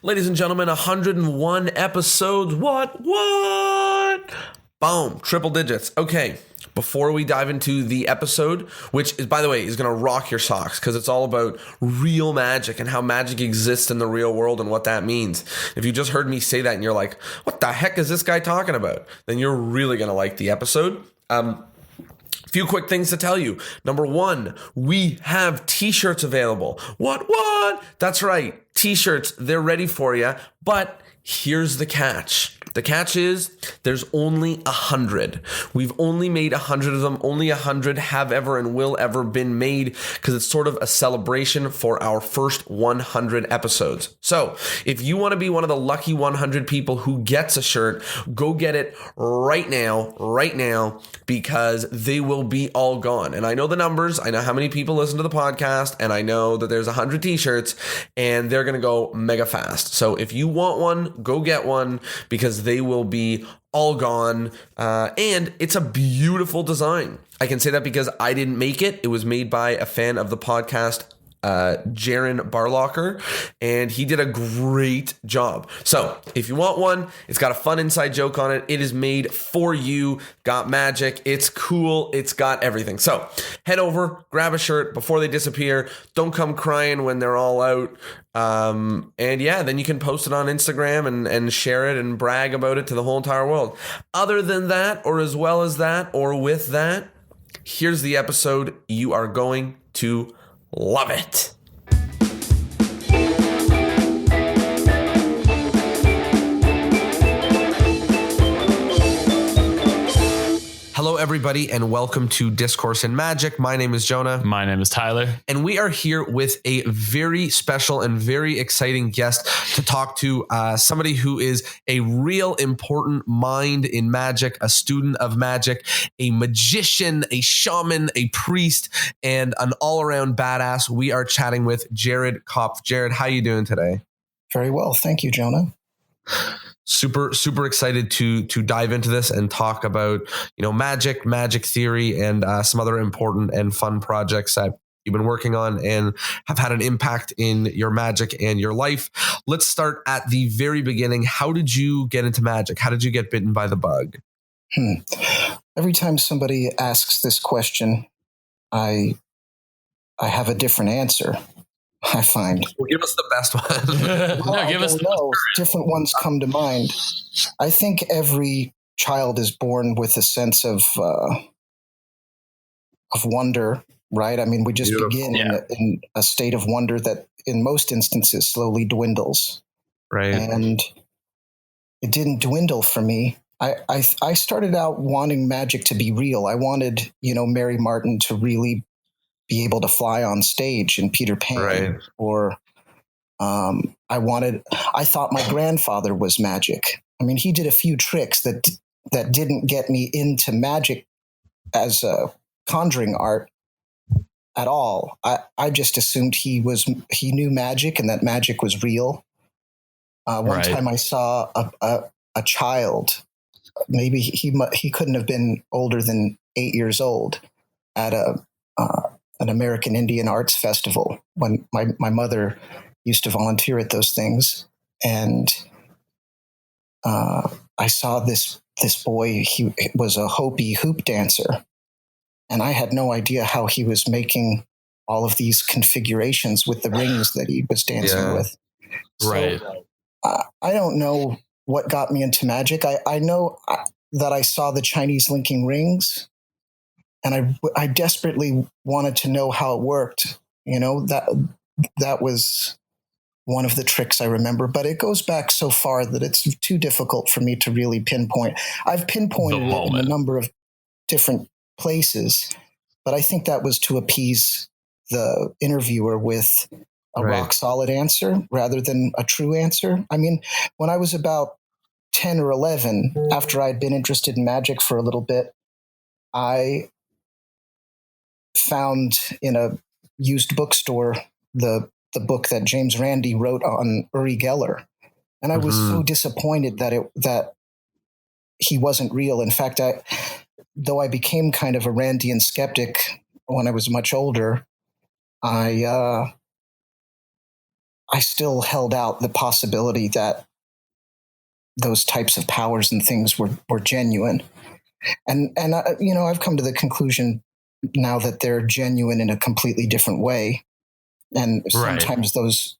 Ladies and gentlemen, 101 episodes. What? Boom, triple digits. Okay, before we dive into the episode, which is, by the way, is going to rock your socks because it's all about real magic and how magic exists in the real world and what that means. If you just heard me say that and you're like, what the heck is this guy talking about? Then you're really going to like the episode. Few quick things to tell you. Number one, we have t-shirts available. What? That's right. T-shirts, they're ready for you. But here's the catch. The catch is there's only 100. We've only made 100 of them. Only 100 have ever and will ever been made because it's sort of a celebration for our first 100 episodes. So if you want to be one of the lucky 100 people who gets a shirt, go get it right now, because they will be all gone. And I know the numbers. I know how many people listen to the podcast, and I know that there's 100 t-shirts and they're going to go mega fast. So if you want one, go get one because they will be all gone. And it's a beautiful design. I can say that because I didn't make it. It was made by a fan of the podcast, Jared Barlocker, and he did a great job. So if you want one, it's got a fun inside joke on it. It is made for you, got magic. It's cool. It's got everything. So head over, grab a shirt before they disappear. Don't come crying when they're all out. And yeah, then you can post it on Instagram and share it and brag about it to the whole entire world. Other than that, or as well as that, or with that, here's the episode. You are going to love it. Hello, everybody, and welcome to Discourse in Magic. My name is Jonah. My name is Tyler. And we are here with a very special and very exciting guest to talk to somebody who is a real important mind in magic, a student of magic, a magician, a shaman, a priest, and an all-around badass. We are chatting with Jared Kopf. Jared, how are you doing today? Very well. Thank you, Jonah. Super excited to dive into this and talk about, magic theory, and some other important and fun projects that you've been working on and have had an impact in your magic and your life. Let's start at the very beginning. How did you get into magic? How did you get bitten by the bug? Every time somebody asks this question, I have a different answer. I find. Well, give us the best one. Different ones come to mind. I think every child is born with a sense of wonder, right? I mean, we just begin in a state of wonder that in most instances slowly dwindles. Right. And it didn't dwindle for me. I started out wanting magic to be real. I wanted, Mary Martin to really be able to fly on stage in Peter Pan, right. Or I thought my grandfather was magic. I mean, he did a few tricks that didn't get me into magic as a conjuring art at all. I just assumed he knew magic and that magic was real. One time I saw a child, maybe he couldn't have been older than 8 years old, at an American Indian Arts Festival when my mother used to volunteer at those things. And I saw this boy. He was a Hopi hoop dancer. And I had no idea how he was making all of these configurations with the rings that he was dancing with. Right. So, I don't know what got me into magic. I know that I saw the Chinese linking rings, and I desperately wanted to know how it worked. That was one of the tricks I remember, but it goes back so far that it's too difficult for me to really pinpoint. I've pinpointed it in a number of different places, but I think that was to appease the interviewer with a rock solid answer rather than a true answer. I mean, when I was about 10 or 11, after I'd been interested in magic for a little bit, I found in a used bookstore the book that James Randi wrote on Uri Geller. And I was so disappointed that he wasn't real. In fact, though I became kind of a Randian skeptic when I was much older, I I still held out the possibility that those types of powers and things were genuine. And I've come to the conclusion now that they're genuine in a completely different way. And Right. sometimes those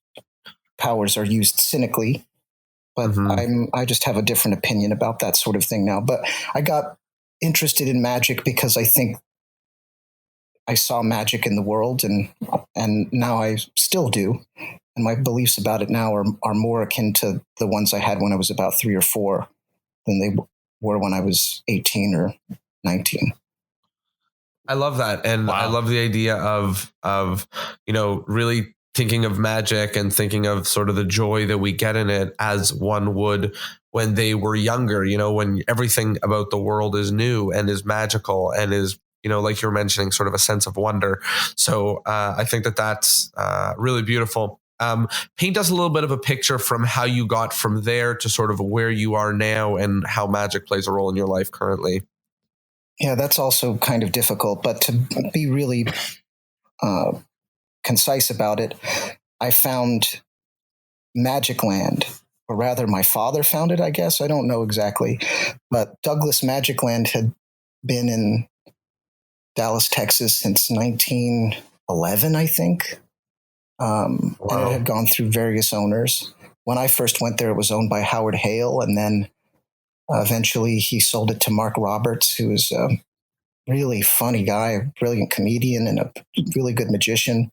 powers are used cynically, but I just have a different opinion about that sort of thing now. But I got interested in magic because I think I saw magic in the world, and now I still do. And my beliefs about it now are more akin to the ones I had when I was about 3 or 4 than they were when I was 18 or 19. I love that. And I love the idea of, really thinking of magic and thinking of sort of the joy that we get in it as one would when they were younger, when everything about the world is new and is magical and is, like you were mentioning, sort of a sense of wonder. So I think that's really beautiful. Paint us a little bit of a picture from how you got from there to sort of where you are now and how magic plays a role in your life currently. Yeah, that's also kind of difficult, but to be really concise about it, I found Magic Land, or rather, my father found it, I guess. I don't know exactly. But Douglas Magic Land had been in Dallas, Texas since 1911, I think. And it had gone through various owners. When I first went there, it was owned by Howard Hale, and then eventually he sold it to Mark Roberts, who is a really funny guy, a brilliant comedian, and a really good magician.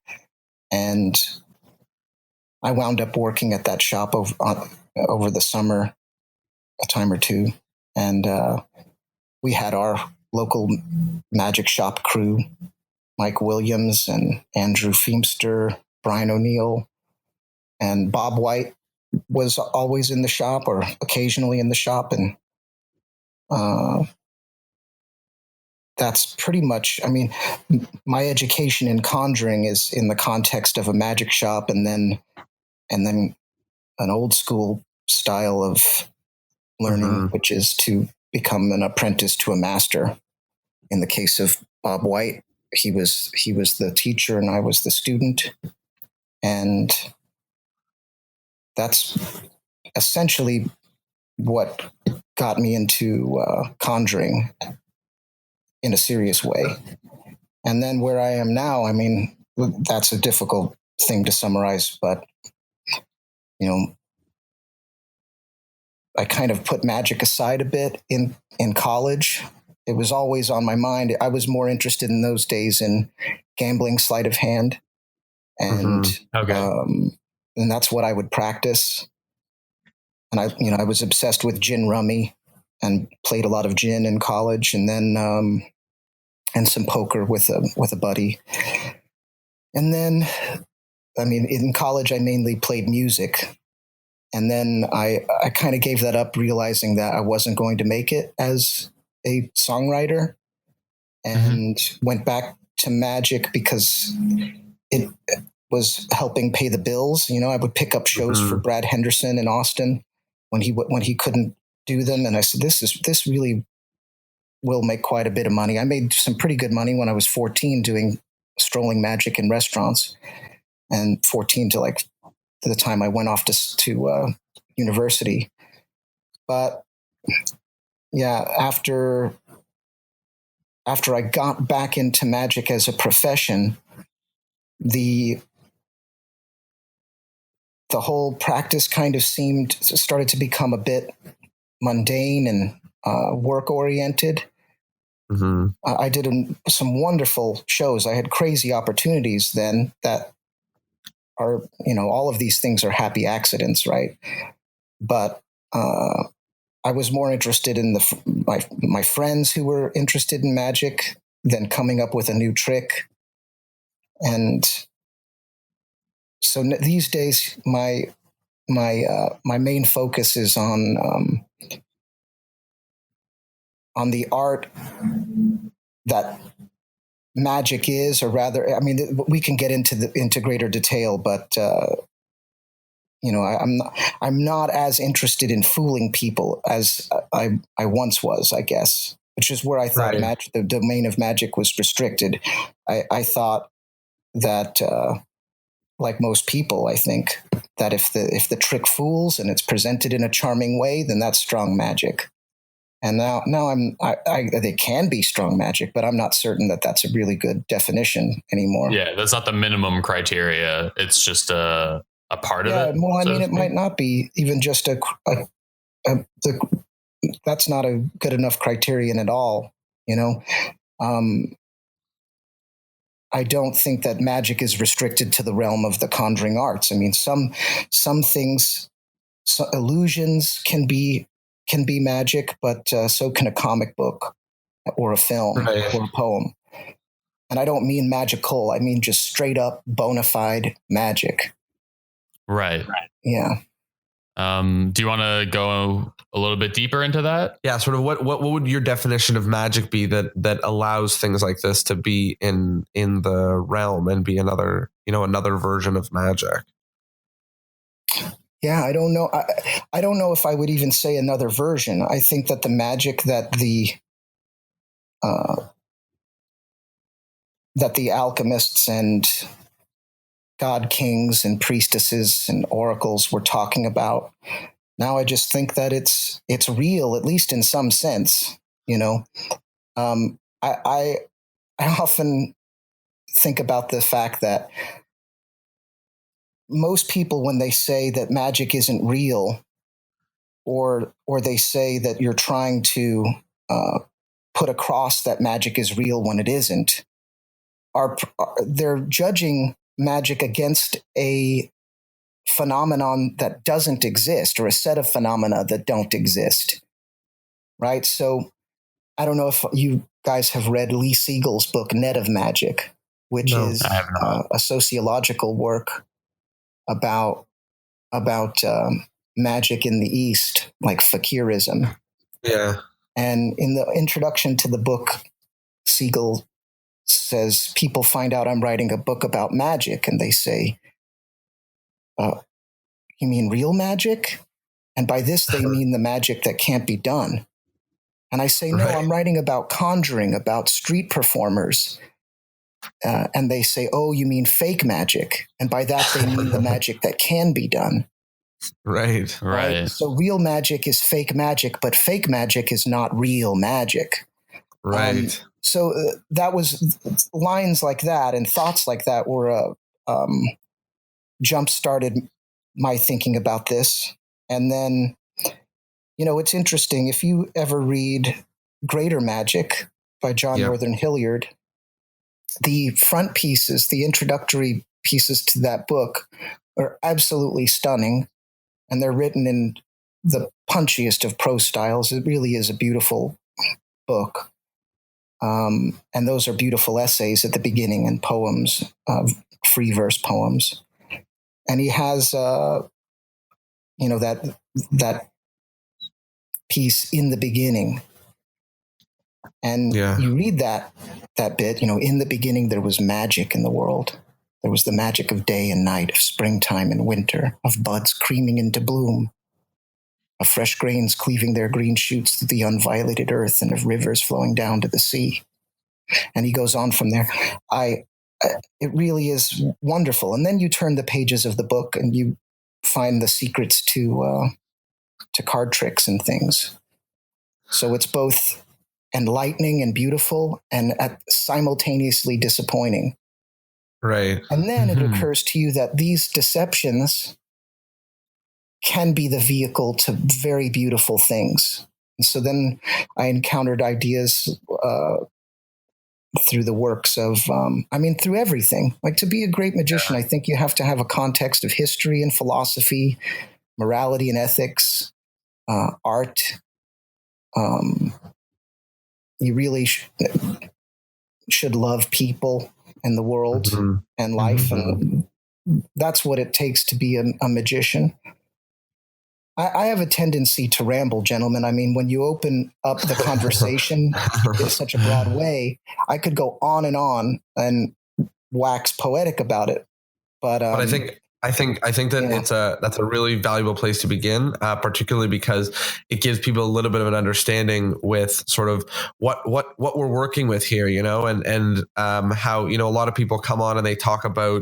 And I wound up working at that shop over the summer a time or two. And we had our local magic shop crew, Mike Williams and Andrew Feemster, Brian O'Neill, and Bob White was always in the shop or occasionally in the shop. And that's pretty much, my education in conjuring is in the context of a magic shop and then an old school style of learning, which is to become an apprentice to a master. In the case of Bob White, he was the teacher and I was the student. And that's essentially what got me into conjuring in a serious way. And then where I am now, that's a difficult thing to summarize, but I kind of put magic aside a bit in college. It was always on my mind. I was more interested in those days in gambling, sleight of hand, and and that's what I would practice. And I was obsessed with gin rummy and played a lot of gin in college, and then and some poker with a buddy. And then, in college, I mainly played music. And then I kind of gave that up, realizing that I wasn't going to make it as a songwriter, and went back to magic because it was helping pay the bills. I would pick up shows for Brad Henderson in Austin when he couldn't do them. And I said, this really will make quite a bit of money. I made some pretty good money when I was 14 doing strolling magic in restaurants, and 14 to the time I went off to university. But yeah, after I got back into magic as a profession, the whole practice kind of started to become a bit mundane and work oriented. I did some wonderful shows. I had crazy opportunities then that are, all of these things are happy accidents, right? But I was more interested in my friends who were interested in magic than coming up with a new trick. And so these days, my main focus is on the art that magic is, or rather, we can get into greater detail, but I'm not as interested in fooling people as I once was, I guess, which is where I thought the domain of magic was restricted. I thought that like most people, I think that if the trick fools and it's presented in a charming way, then that's strong magic. And now they can be strong magic, but I'm not certain that that's a really good definition anymore. Yeah, that's not the minimum criteria. It's just a part of it. Well, I mean, it might not be even just that's not a good enough criterion at all. I don't think that magic is restricted to the realm of the conjuring arts. I mean, some things, illusions can be magic, but so can a comic book or a film or a poem. And I don't mean magical. I mean just straight up bona fide magic. Right. Yeah. Do you want to go a little bit deeper into that? Yeah, sort of what would your definition of magic be that allows things like this to be in the realm and be another version of magic? Yeah, I don't know. I don't know if I would even say another version. I think that the magic that the alchemists and god kings and priestesses and oracles were talking about, now I just think that it's real, at least in some sense. I often think about the fact that most people, when they say that magic isn't real, or they say that you're trying to put across that magic is real when it isn't, they're judging magic against a phenomenon that doesn't exist, or a set of phenomena that don't exist. Right? So I don't know if you guys have read Lee Siegel's book, Net of Magic, which is a sociological work about magic in the East, like fakirism. Yeah. And in the introduction to the book, Siegel says, people find out I'm writing a book about magic, and they say, you mean real magic? And by this, they mean the magic that can't be done. And I say, no, I'm writing about conjuring, about street performers. And they say, oh, you mean fake magic. And by that, they mean the magic that can be done. Right. So real magic is fake magic, but fake magic is not real magic. Right. So that was lines like that and thoughts like that were jump-started my thinking about this. And then, it's interesting. If you ever read Greater Magic by John Northern Hilliard, the front pieces, the introductory pieces to that book are absolutely stunning. And they're written in the punchiest of prose styles. It really is a beautiful book. And those are beautiful essays at the beginning and poems, free verse poems. And he has, that piece in the beginning. And you read that bit, in the beginning there was magic in the world. There was the magic of day and night, of springtime and winter, of buds creaming into bloom, of fresh grains cleaving their green shoots through the unviolated earth, and of rivers flowing down to the sea. And he goes on from there. It really is wonderful. And then you turn the pages of the book and you find the secrets to card tricks and things. So it's both enlightening and beautiful and simultaneously disappointing. Right. And then it occurs to you that these deceptions can be the vehicle to very beautiful things. And so then I encountered ideas through the works of, through everything. Like, to be a great magician, I think you have to have a context of history and philosophy, morality and ethics, art. You really should love people and the world and life. And that's what it takes to be a magician. I have a tendency to ramble, gentlemen. I mean, when you open up the conversation in such a broad way, I could go on and wax poetic about it. But I think I think that that's a really valuable place to begin, particularly because it gives people a little bit of an understanding with sort of what we're working with here, and how a lot of people come on and they talk about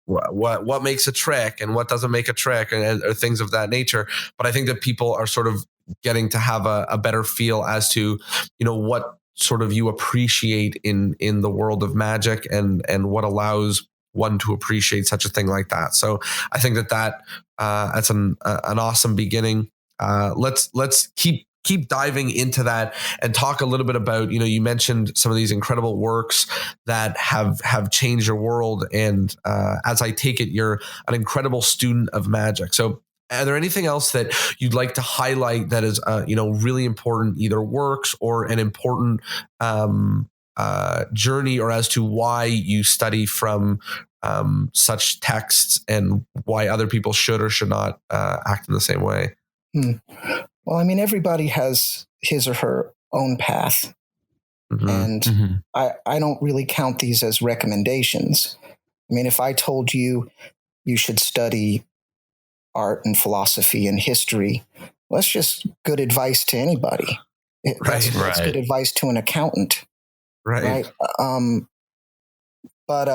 what makes a trick and what doesn't make a trick, or things of that nature. But I think that people are sort of getting to have a better feel as to what sort of you appreciate in the world of magic, and what allows one to appreciate such a thing like that. So I think that's an awesome beginning. Let's keep diving into that and talk a little bit about, you mentioned some of these incredible works that have changed your world. And as I take it, you're an incredible student of magic. So are there anything else that you'd like to highlight that is, really important, either works or an important journey, or as to why you study from such texts, and why other people should or should not act in the same way? Well, I mean, everybody has his or her own path. Mm-hmm. And Mm-hmm. I don't really count these as recommendations. I mean, if I told you should study art and philosophy and history, well, that's just good advice to anybody. That's good advice to an accountant. Right. But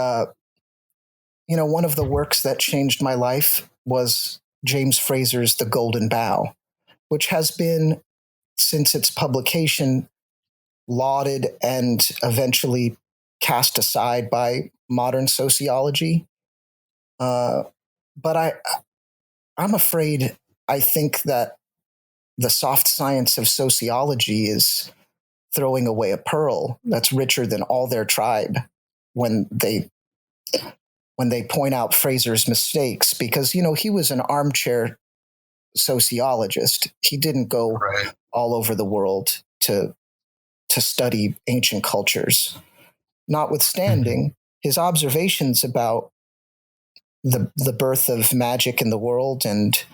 one of the works that changed my life was James Fraser's The Golden Bough, which has been, since its publication, lauded and eventually cast aside by modern sociology. But I'm afraid, I think that the soft science of sociology is throwing away a pearl that's richer than all their tribe when they point out Fraser's mistakes, because he was an armchair sociologist. He didn't go all over the world to study ancient cultures. Notwithstanding, his observations about the birth of magic in the world, and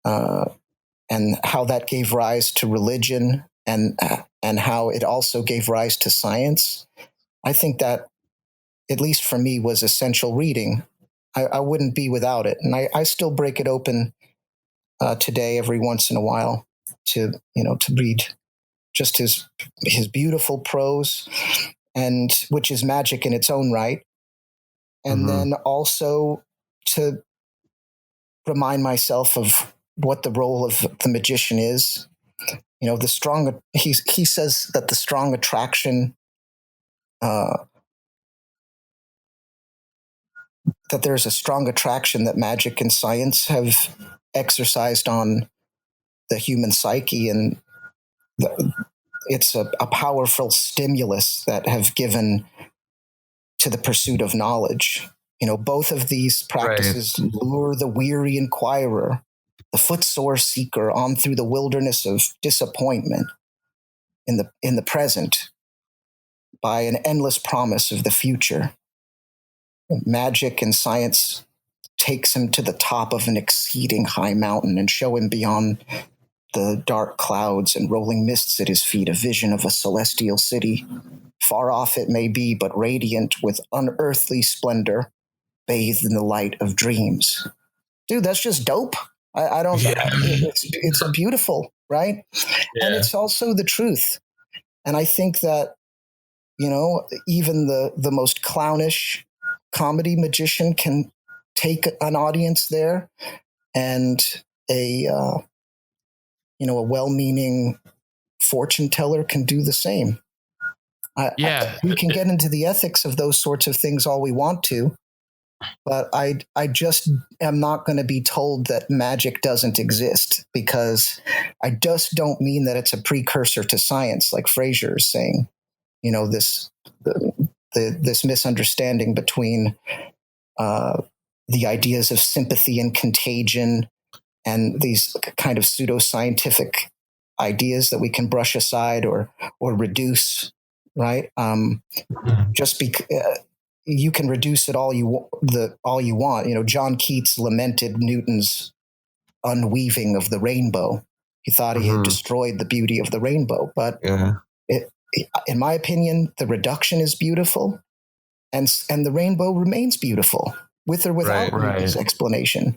how that gave rise to religion, and how it also gave rise to science, I think that, at least for me, was essential reading. I wouldn't be without it, and I still break it open today every once in a while to read just his beautiful prose, and which is magic in its own right, and then also to remind myself of what the role of the magician is. The strong, he says that the strong attraction, that there's a strong attraction that magic and science have exercised on the human psyche, and it's a powerful stimulus that have given to the pursuit of knowledge. Both of these practices lure the weary inquirer, the footsore seeker, on through the wilderness of disappointment in the present by an endless promise of the future. Magic and science takes him to the top of an exceeding high mountain and show him beyond the dark clouds and rolling mists at his feet a vision of a celestial city. Far off it may be, but radiant with unearthly splendor, bathed in the light of dreams. Dude, that's just dope. I don't. Yeah. It's beautiful, right? Yeah. And it's also the truth. And I think that even the most clownish comedy magician can take an audience there, and a well-meaning fortune teller can do the same. We can get into the ethics of those sorts of things all we want to, but I just am not going to be told that magic doesn't exist, because I just don't mean that it's a precursor to science, like Fraser is saying. This misunderstanding between the ideas of sympathy and contagion, and these kind of pseudoscientific ideas that we can brush aside or reduce, right? Just because you can reduce it all you want. John Keats lamented Newton's unweaving of the rainbow. He thought he had destroyed the beauty of the rainbow, but in my opinion, the reduction is beautiful, and the rainbow remains beautiful. with or without Newton's explanation.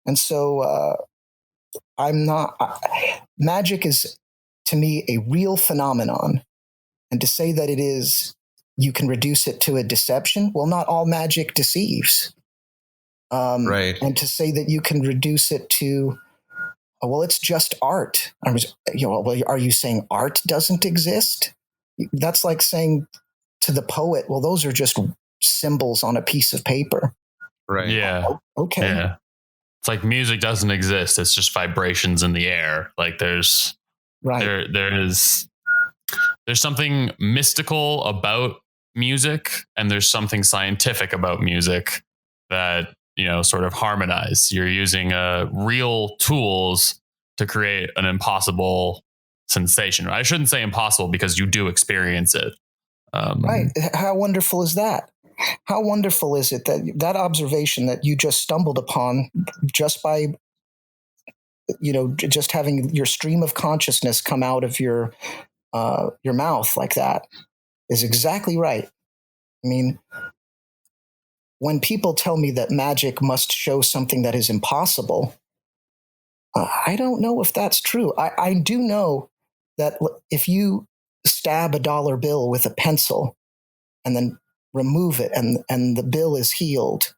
And so magic is, to me, a real phenomenon. And to say that it is, you can reduce it to a deception. Well, not all magic deceives. And to say that you can reduce it to, well, it's just art. Are you saying art doesn't exist? That's like saying to the poet, well, those are just symbols on a piece of paper. Right. Yeah. Okay. Yeah. It's like music doesn't exist. It's just vibrations in the air. Like there's something mystical about music, and there's something scientific about music that, sort of harmonize. You're using real tools to create an impossible sensation. I shouldn't say impossible because you do experience it. Right. How wonderful is that? How wonderful is it that observation that you just stumbled upon just by, just having your stream of consciousness come out of your mouth like that is exactly right. I mean, when people tell me that magic must show something that is impossible, I don't know if that's true. I do know that if you stab a dollar bill with a pencil and then remove it and the bill is healed,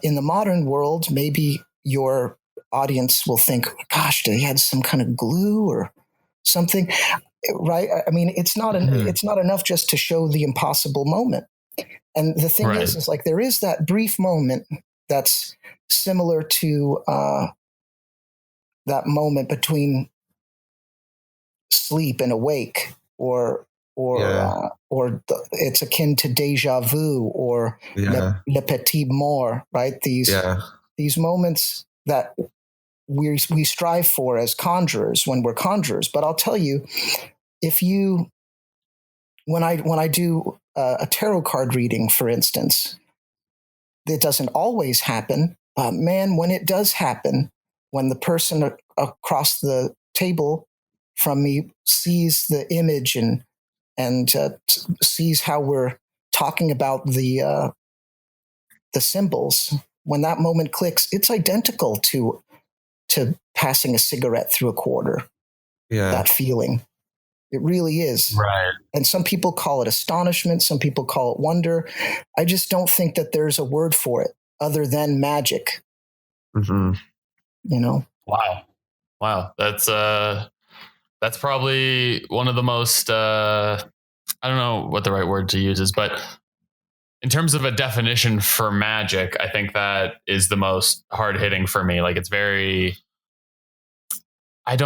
in the modern world, maybe your audience will think, gosh, they had some kind of glue or something, right? I mean, it's not enough just to show the impossible moment. And the thing is like there is that brief moment that's similar to that moment between sleep and awake, or it's akin to deja vu or le petit mort, right? These moments that we strive for as conjurers when we're conjurers. But I'll tell you, when I do a tarot card reading, for instance, it doesn't always happen. Man, when it does happen, when the person across the table from me sees the image and sees how we're talking about the symbols, when that moment clicks, it's identical to passing a cigarette through a quarter. Yeah, that feeling. It really is. Right. And some people call it astonishment. Some people call it wonder. I just don't think that there's a word for it other than magic. Mm-hmm. Wow. That's probably one of the most, I don't know what the right word to use is, but in terms of a definition for magic, I think that is the most hard hitting for me. Like it's very, I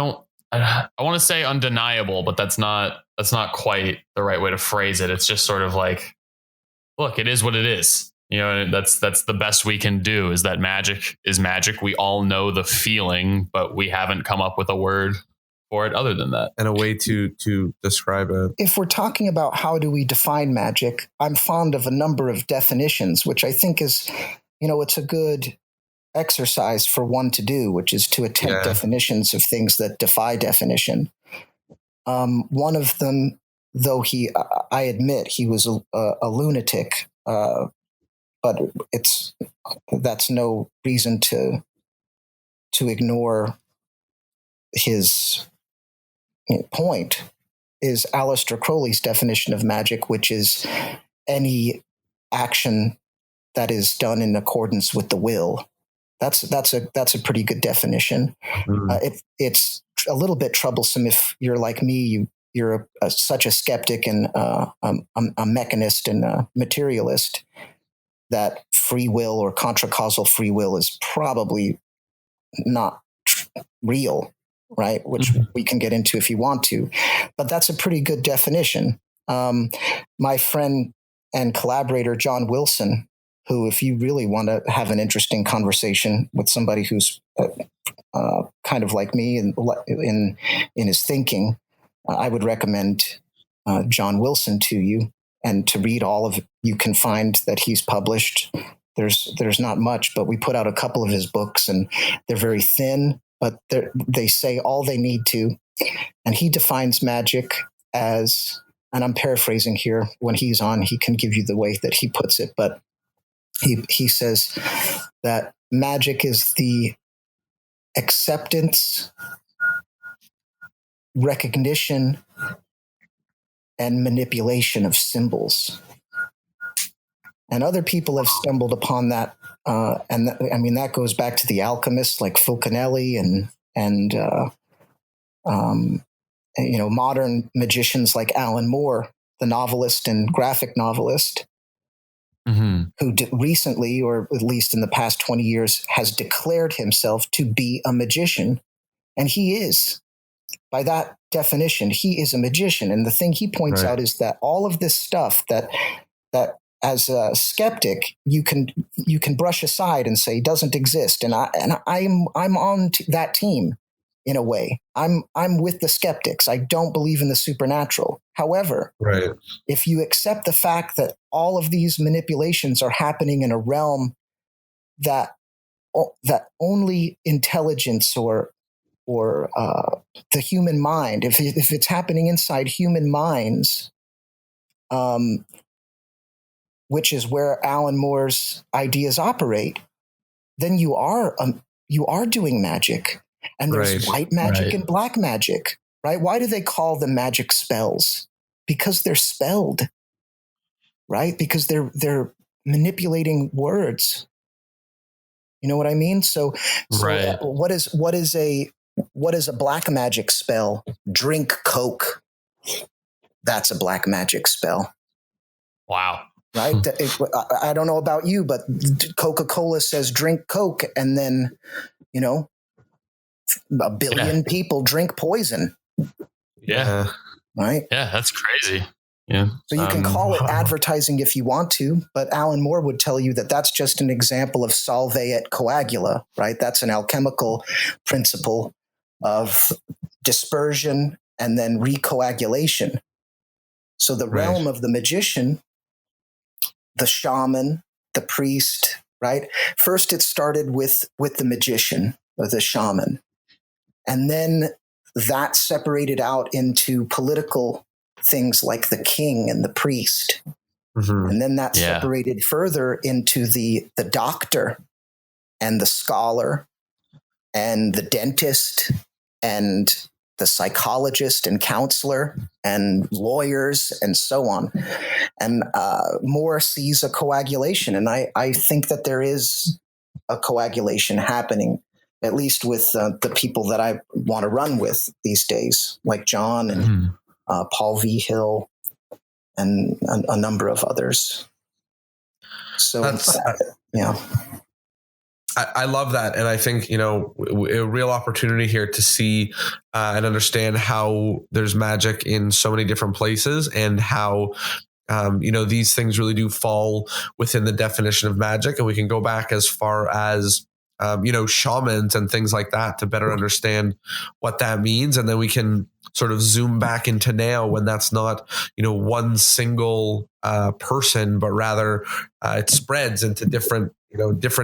want to say undeniable, but that's not quite the right way to phrase it. It's just sort of like, look, it is what it is. And that's the best we can do, is that magic is magic. We all know the feeling, but we haven't come up with a word for it other than that. And a way to describe it. If we're talking about how do we define magic, I'm fond of a number of definitions, which I think is, it's a good exercise for one to do, which is to attempt definitions of things that defy definition. One of them, though I admit he was a lunatic, but that's no reason to ignore his point, is Aleister Crowley's definition of magic, which is any action that is done in accordance with the will. That's a pretty good definition. Mm. It's a little bit troublesome if you're like me. You're such a skeptic and a mechanist and a materialist that free will or contra-causal free will is probably not real, right? Which we can get into if you want to. But that's a pretty good definition. My friend and collaborator, John Wilson, who, if you really want to have an interesting conversation with somebody who's kind of like me in his thinking, I would recommend John Wilson to you, and to read all of it. You can find that he's published. There's not much, but we put out a couple of his books, and they're very thin, but they say all they need to. And he defines magic as, and I'm paraphrasing here, when he's on, he can give you the way that he puts it, but He says that magic is the acceptance, recognition, and manipulation of symbols. And other people have stumbled upon that. That goes back to the alchemists like Fulcanelli and modern magicians like Alan Moore, the novelist and graphic novelist, who recently, or at least in the past 20 years, has declared himself to be a magician. And he is. By that definition, he is a magician. And the thing he points out is that all of this stuff that as a skeptic you can brush aside and say doesn't exist. And I'm on that team in a way. I'm with the skeptics. I don't believe in the supernatural. However, if you accept the fact that all of these manipulations are happening in a realm that only intelligence or the human mind, if it's happening inside human minds, which is where Alan Moore's ideas operate, then you are doing magic. And there's white magic and black magic, right? Why do they call them magic spells? Because they're spelled, right? Because they're manipulating words. You know what I mean? So what is a black magic spell? Drink Coke. That's a black magic spell. Wow. Right? I don't know about you, but Coca-Cola says drink Coke, and then, a billion people drink poison. Yeah. Right? Yeah, that's crazy. Yeah. So you can call it advertising if you want to, but Alan Moore would tell you that that's just an example of solve et coagula, right? That's an alchemical principle of dispersion and then recoagulation. So the realm of the magician, the shaman, the priest, right? First it started with the magician or the shaman. And then that separated out into political things like the king and the priest. And then that separated further into the doctor and the scholar and the dentist and the psychologist and counselor and lawyers and so on. And Moore sees a coagulation. And I think that there is a coagulation happening, at least with the people that I want to run with these days, like John and Paul V. Hill and a number of others. So, I love that. And I think, a real opportunity here to see and understand how there's magic in so many different places and how, these things really do fall within the definition of magic. And we can go back as far as, shamans and things like that to better understand what that means. And then we can sort of zoom back into now when that's not, one single person, but rather it spreads into different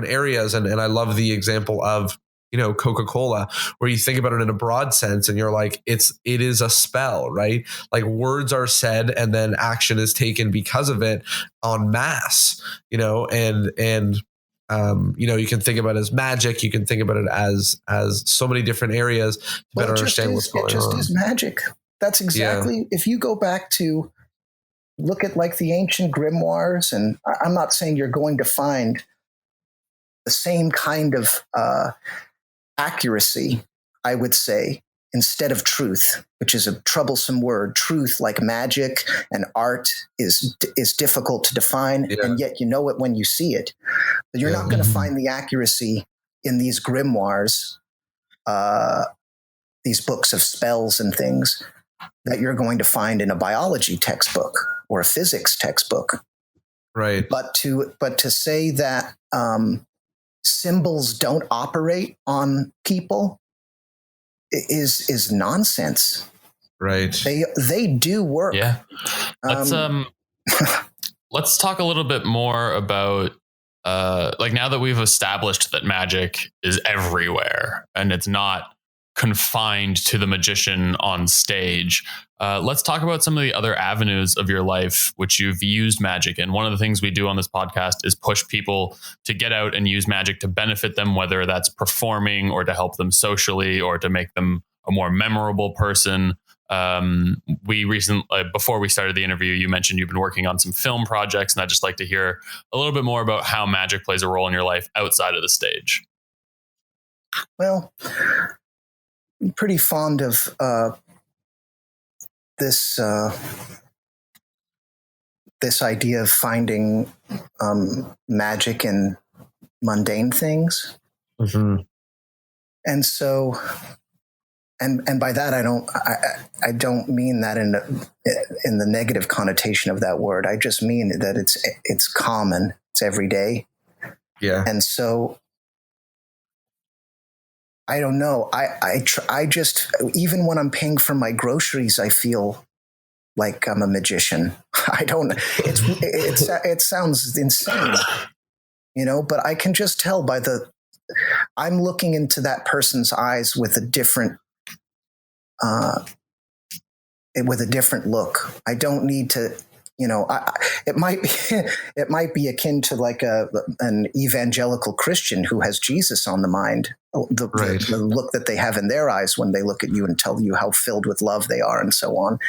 areas. And I love the example of, Coca-Cola, where you think about it in a broad sense and you're like, it is a spell, right? Like words are said and then action is taken because of it en masse, and you can think about it as magic. You can think about it as so many different areas to better understand what's going on. It just is magic. That's exactly, if you go back to look at like the ancient grimoires, and I'm not saying you're going to find the same kind of accuracy, I would say, instead of truth, which is a troublesome word. Truth, like magic and art, is difficult to define, and yet you know it when you see it. But you're not going to find the accuracy in these grimoires, these books of spells and things, that you're going to find in a biology textbook or a physics textbook. Right. But to say that symbols don't operate on people is nonsense. Right. They do work. Yeah. Let's talk a little bit more about now that we've established that magic is everywhere and it's not confined to the magician on stage. Let's talk about some of the other avenues of your life which you've used magic in. One of the things we do on this podcast is push people to get out and use magic to benefit them, whether that's performing or to help them socially or to make them a more memorable person. We recently, before we started the interview, you mentioned you've been working on some film projects, and I'd just like to hear a little bit more about how magic plays a role in your life outside of the stage. Well, I'm pretty fond of this idea of finding magic in mundane things, and so, and by that I don't mean that in the negative connotation of that word. I just mean that it's common, it's everyday, and so. I don't know. I just, even when I'm paying for my groceries, I feel like I'm a magician. I don't, it sounds insane, but I can just tell I'm looking into that person's eyes with a different look. I don't need to, it might be akin to like an evangelical Christian who has Jesus on the mind, the look that they have in their eyes when they look at you and tell you how filled with love they are and so on.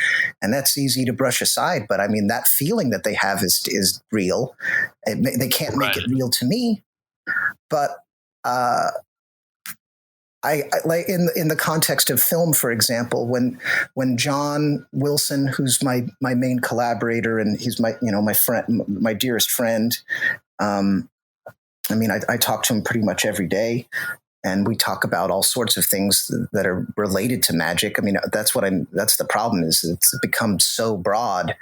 And that's easy to brush aside. But I mean, that feeling that they have is real. They can't make it real to me, but I like in the context of film, for example, when John Wilson, who's my main collaborator and he's my friend, my dearest friend. I talk to him pretty much every day, and we talk about all sorts of things that are related to magic. I mean, that's the problem is it's become so broad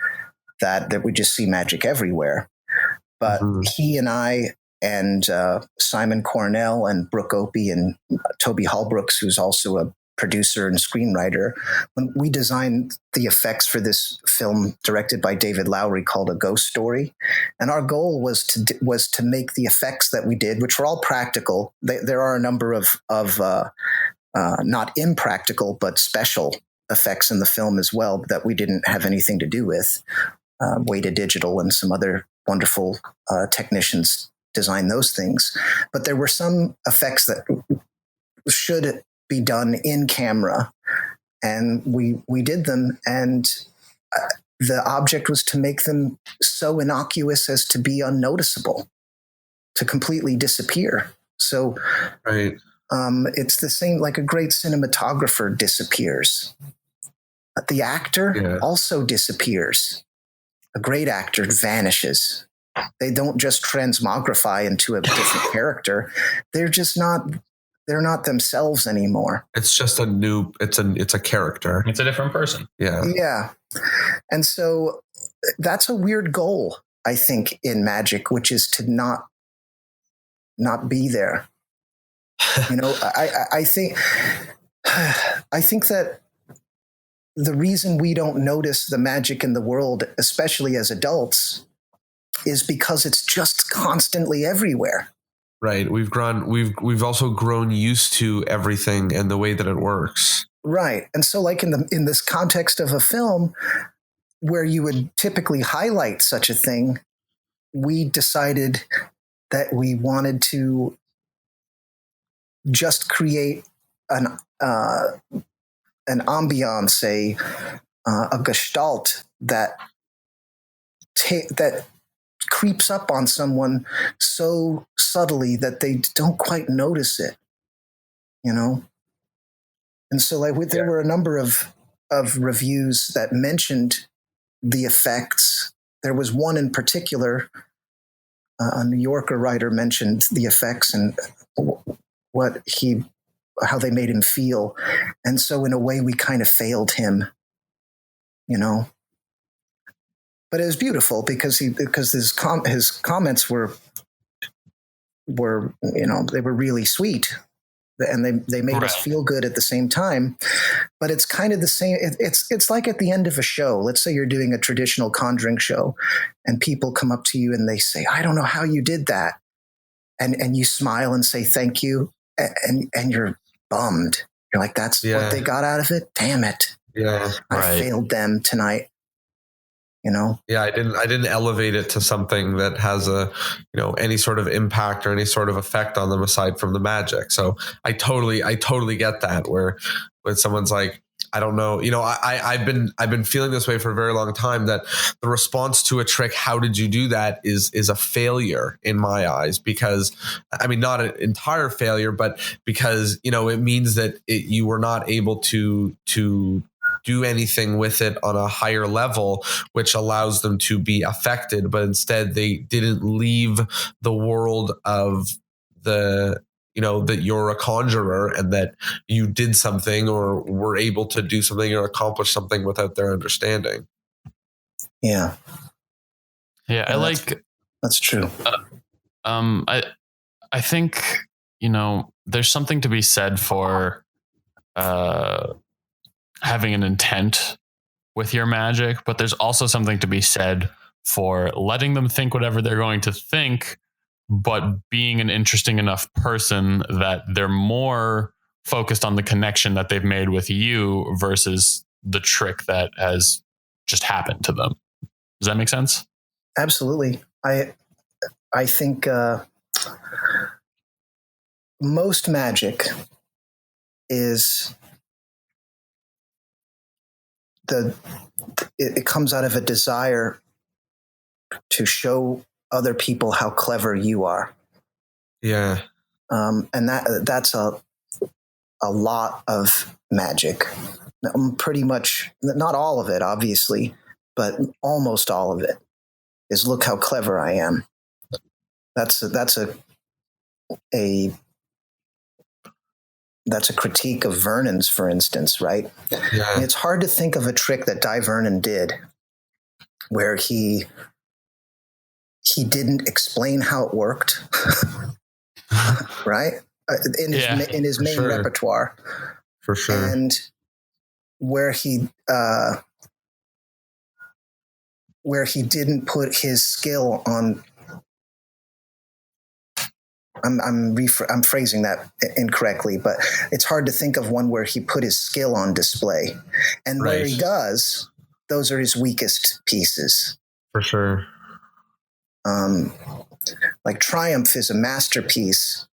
that we just see magic everywhere. But he and I and Simon Cornell and Brooke Opie and Toby Hallbrooks, who's also a producer and screenwriter, when we designed the effects for this film directed by David Lowery called A Ghost Story. And our goal was to make the effects that we did, which were all practical. There are a number of not impractical, but special effects in the film as well that we didn't have anything to do with. Weta Digital and some other wonderful technicians design those things, but there were some effects that should be done in camera, and we did them, and the object was to make them so innocuous as to be unnoticeable, to completely disappear. So it's the same, like a great cinematographer disappears. The actor also disappears. A great actor vanishes. They don't just transmogrify into a different character. They're not themselves anymore. It's just it's a character. It's a different person. Yeah. Yeah. And so that's a weird goal, I think, in magic, which is to not be there. I think that the reason we don't notice the magic in the world, especially as adults, is because it's just constantly everywhere. Right. We've also grown used to everything and the way that it works. Right. And so like in this context of a film where you would typically highlight such a thing, we decided that we wanted to just create an ambiance, a gestalt that creeps up on someone so subtly that they don't quite notice it, And so there were a number of reviews that mentioned the effects. There was one in particular, a New Yorker writer mentioned the effects and how they made him feel. And so in a way we kind of failed him, But it was beautiful because his comments were they were really sweet, and they made us feel good at the same time. But it's kind of the same. It's like at the end of a show. Let's say you're doing a traditional Conjuring show, and people come up to you and they say, "I don't know how you did that," and you smile and say thank you, and you're bummed. You're like, that's Yeah. what they got out of it. Damn it. Yeah. I failed them tonight. You know? Yeah, I didn't elevate it to something that has any sort of impact or any sort of effect on them aside from the magic. So I totally get that, where when someone's like, I don't know, I've been feeling this way for a very long time, that the response to a trick, how did you do that, is a failure in my eyes, because I mean, not an entire failure, but because, it means that you were not able to do anything with it on a higher level, which allows them to be affected, but instead they didn't leave the world of that you're a conjurer and that you did something or were able to do something or accomplish something without their understanding. Yeah. Yeah. That's true. I think, there's something to be said for, having an intent with your magic, but there's also something to be said for letting them think whatever they're going to think, but being an interesting enough person that they're more focused on the connection that they've made with you versus the trick that has just happened to them. Does that make sense? Absolutely. I think most magic is it comes out of a desire to show other people how clever you are. Yeah. And that's a lot of magic. Pretty much, not all of it, obviously, but almost all of it is, look how clever I am. That's a critique of Vernon's, for instance, right? Yeah. And it's hard to think of a trick that Di Vernon did where he didn't explain how it worked, right? In his main repertoire, for sure, and where he didn't put his skill on. I'm phrasing that incorrectly, but it's hard to think of one where he put his skill on display, and where he does, those are his weakest pieces. For sure. Like Triumph is a masterpiece,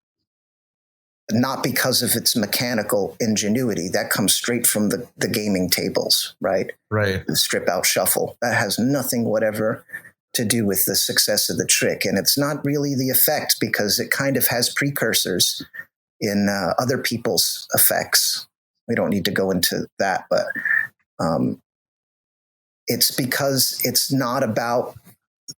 not because of its mechanical ingenuity. That comes straight from the gaming tables, right? Right. The strip out shuffle. That has nothing whatever to do with the success of the trick. And it's not really the effect, because it kind of has precursors in other people's effects. We don't need to go into that, but it's because it's not about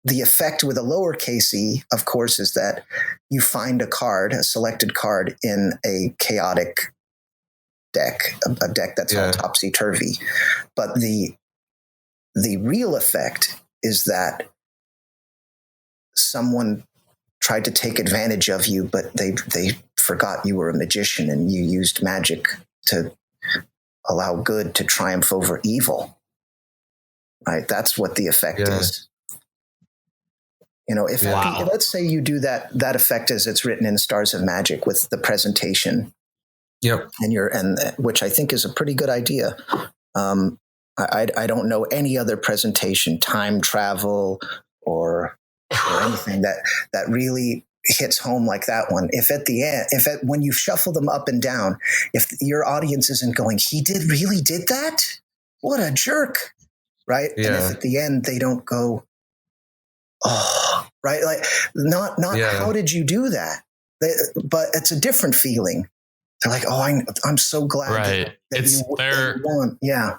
the effect with a lowercase e, of course, is that you find a selected card in a chaotic deck, a deck that's all topsy-turvy. But the real effect is that someone tried to take advantage of you, but they forgot you were a magician and you used magic to allow good to triumph over evil. Right? That's what the effect is. If let's say you do that effect as it's written in Stars of Magic with the presentation. Yep. And which I think is a pretty good idea. I don't know any other presentation, time travel or anything that really hits home like that one. If at the end, when you shuffle them up and down, if your audience isn't going, he really did that? What a jerk. Right. Yeah. And if at the end they don't go, oh, right. Like not how did you do that? But it's a different feeling. They're like, oh, I'm so glad that you won. Yeah.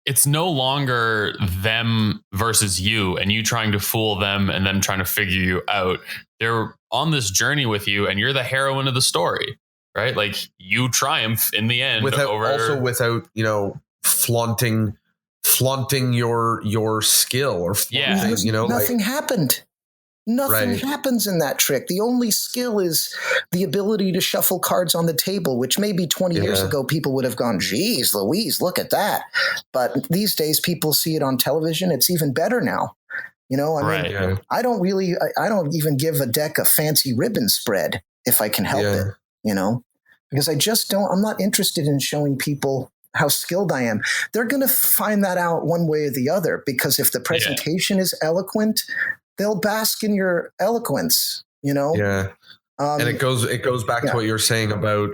It's no longer them versus you and you trying to fool them and them trying to figure you out. They're on this journey with you and you're the heroine of the story, right? Like you triumph in the end without flaunting your skill or flaunting, nothing happened. Nothing happens in that trick. The only skill is the ability to shuffle cards on the table, which maybe 20 years ago people would have gone, geez, Louise, look at that. But these days people see it on television. It's even better now. I don't even give a deck a fancy ribbon spread if I can help it, because I'm not interested in showing people how skilled I am. They're going to find that out one way or the other, because if the presentation is eloquent, they'll bask in your eloquence, Yeah. And it goes back to what you're saying about,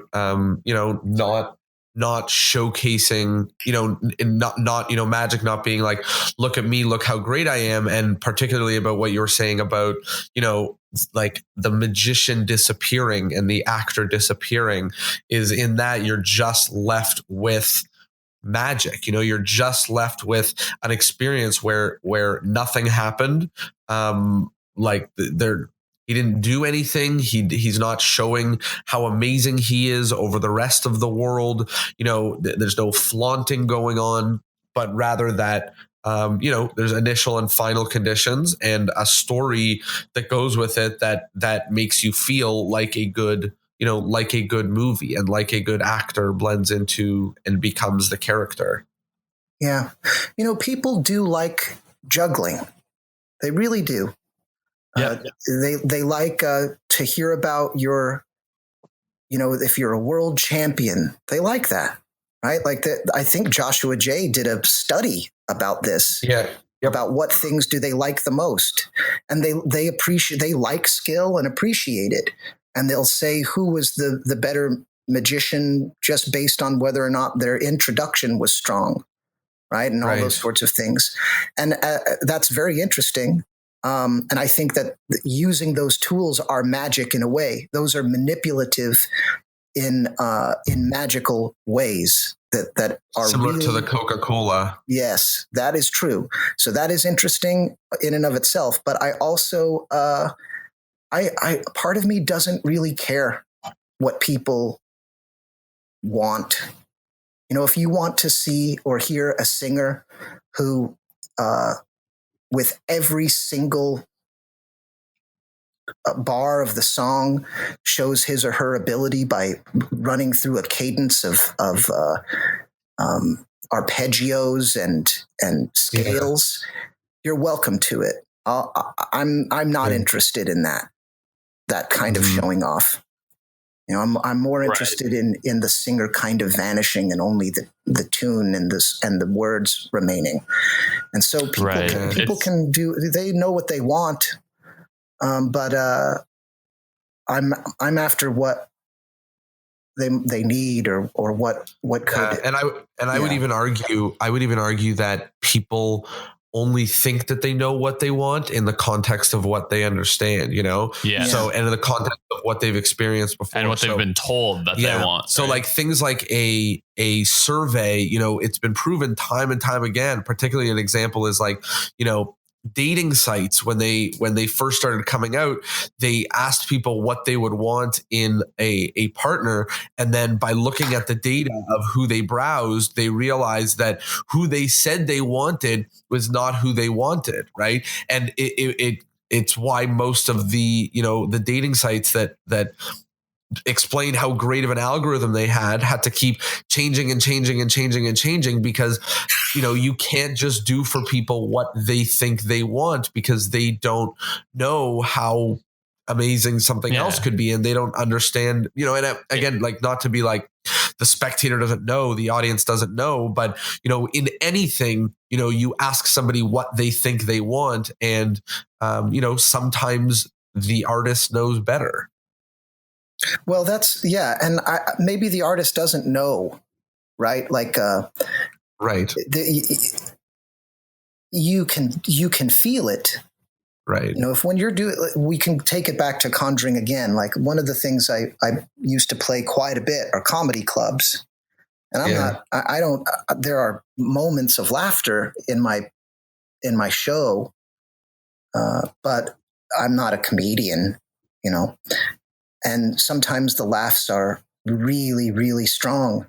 not showcasing, not, magic not being like, look at me, look how great I am. And particularly about what you're saying about, like the magician disappearing and the actor disappearing, is in that you're just left with magic. You're just left with an experience where nothing happened. Like he didn't do anything. He's not showing how amazing he is over the rest of the world. There's no flaunting going on, but rather that, there's initial and final conditions and a story that goes with it that makes you feel like a good, like a good movie, and like a good actor blends into and becomes the character. Yeah. People do like juggling. They really do. Yeah. They like to hear about your, if you're a world champion, they like that, right? Like that. I think Joshua J did a study about this. Yeah. Yep. About what things do they like the most, and they like skill and appreciate it, and they'll say who was the better magician just based on whether or not their introduction was strong, right? And all those sorts of things, and that's very interesting. And I think that using those tools are magic in a way. Those are manipulative in magical ways that are similar really, to the Coca-Cola. Yes, that is true. So that is interesting in and of itself. But I also, I part of me doesn't really care what people want. If you want to see or hear a singer who, with every single bar of the song, shows his or her ability by running through a cadence of arpeggios and scales, you're welcome to it. I'm not interested in that kind of showing off. I'm more interested in the singer kind of vanishing and only the tune and the words remaining. And so people can they know what they want, but I'm after what they need or what could. I would even argue that people only think that they know what they want in the context of what they understand, So, and in the context of what they've experienced before and what they've been told that they want. So like things like a survey, it's been proven time and time again, particularly an example is like, dating sites, when they first started coming out, they asked people what they would want in a partner. And then by looking at the data of who they browsed, they realized that who they said they wanted was not who they wanted. Right. And it's why most of the, the dating sites that explained how great of an algorithm they had to keep changing and changing and changing and changing, because you can't just do for people what they think they want, because they don't know how amazing something else could be, and they don't understand, and again, like, not to be like the spectator doesn't know, the audience doesn't know, but in anything, you ask somebody what they think they want, and sometimes the artist knows better. Well, and maybe the artist doesn't know, right? Like, right. You can feel it, right? If when you're doing, we can take it back to Conjuring again. Like, one of the things I used to play quite a bit are comedy clubs, and I don't. There are moments of laughter in my show, but I'm not a comedian, And sometimes the laughs are really, really strong,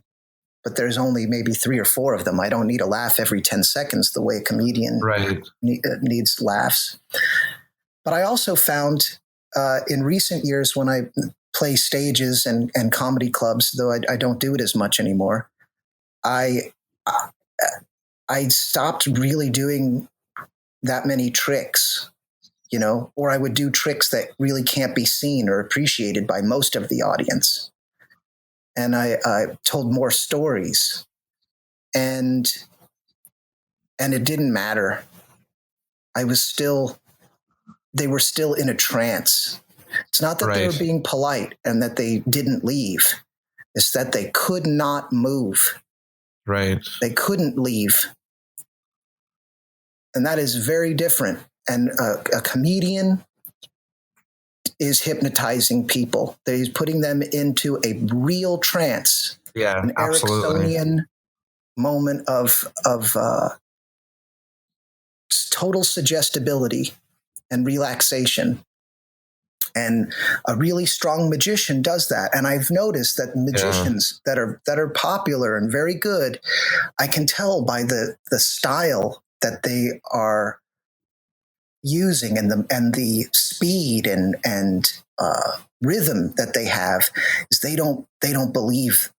but there's only maybe 3 or 4 of them. I don't need a laugh every 10 seconds the way a comedian needs laughs. But I also found in recent years, when I play stages and comedy clubs, though I don't do it as much anymore, I stopped really doing that many tricks. Or I would do tricks that really can't be seen or appreciated by most of the audience. and I told more stories, and it didn't matter. They were still in a trance. It's not that they were being polite and that they didn't leave. It's that they could not move. Right. They couldn't leave. And that is very different. And a comedian is hypnotizing people. He's putting them into a real trance. Yeah, an absolutely. Ericksonian moment of total suggestibility and relaxation. And a really strong magician does that. And I've noticed that magicians that are popular and very good, I can tell by the style that they are using and the speed and rhythm that they have, is they don't believe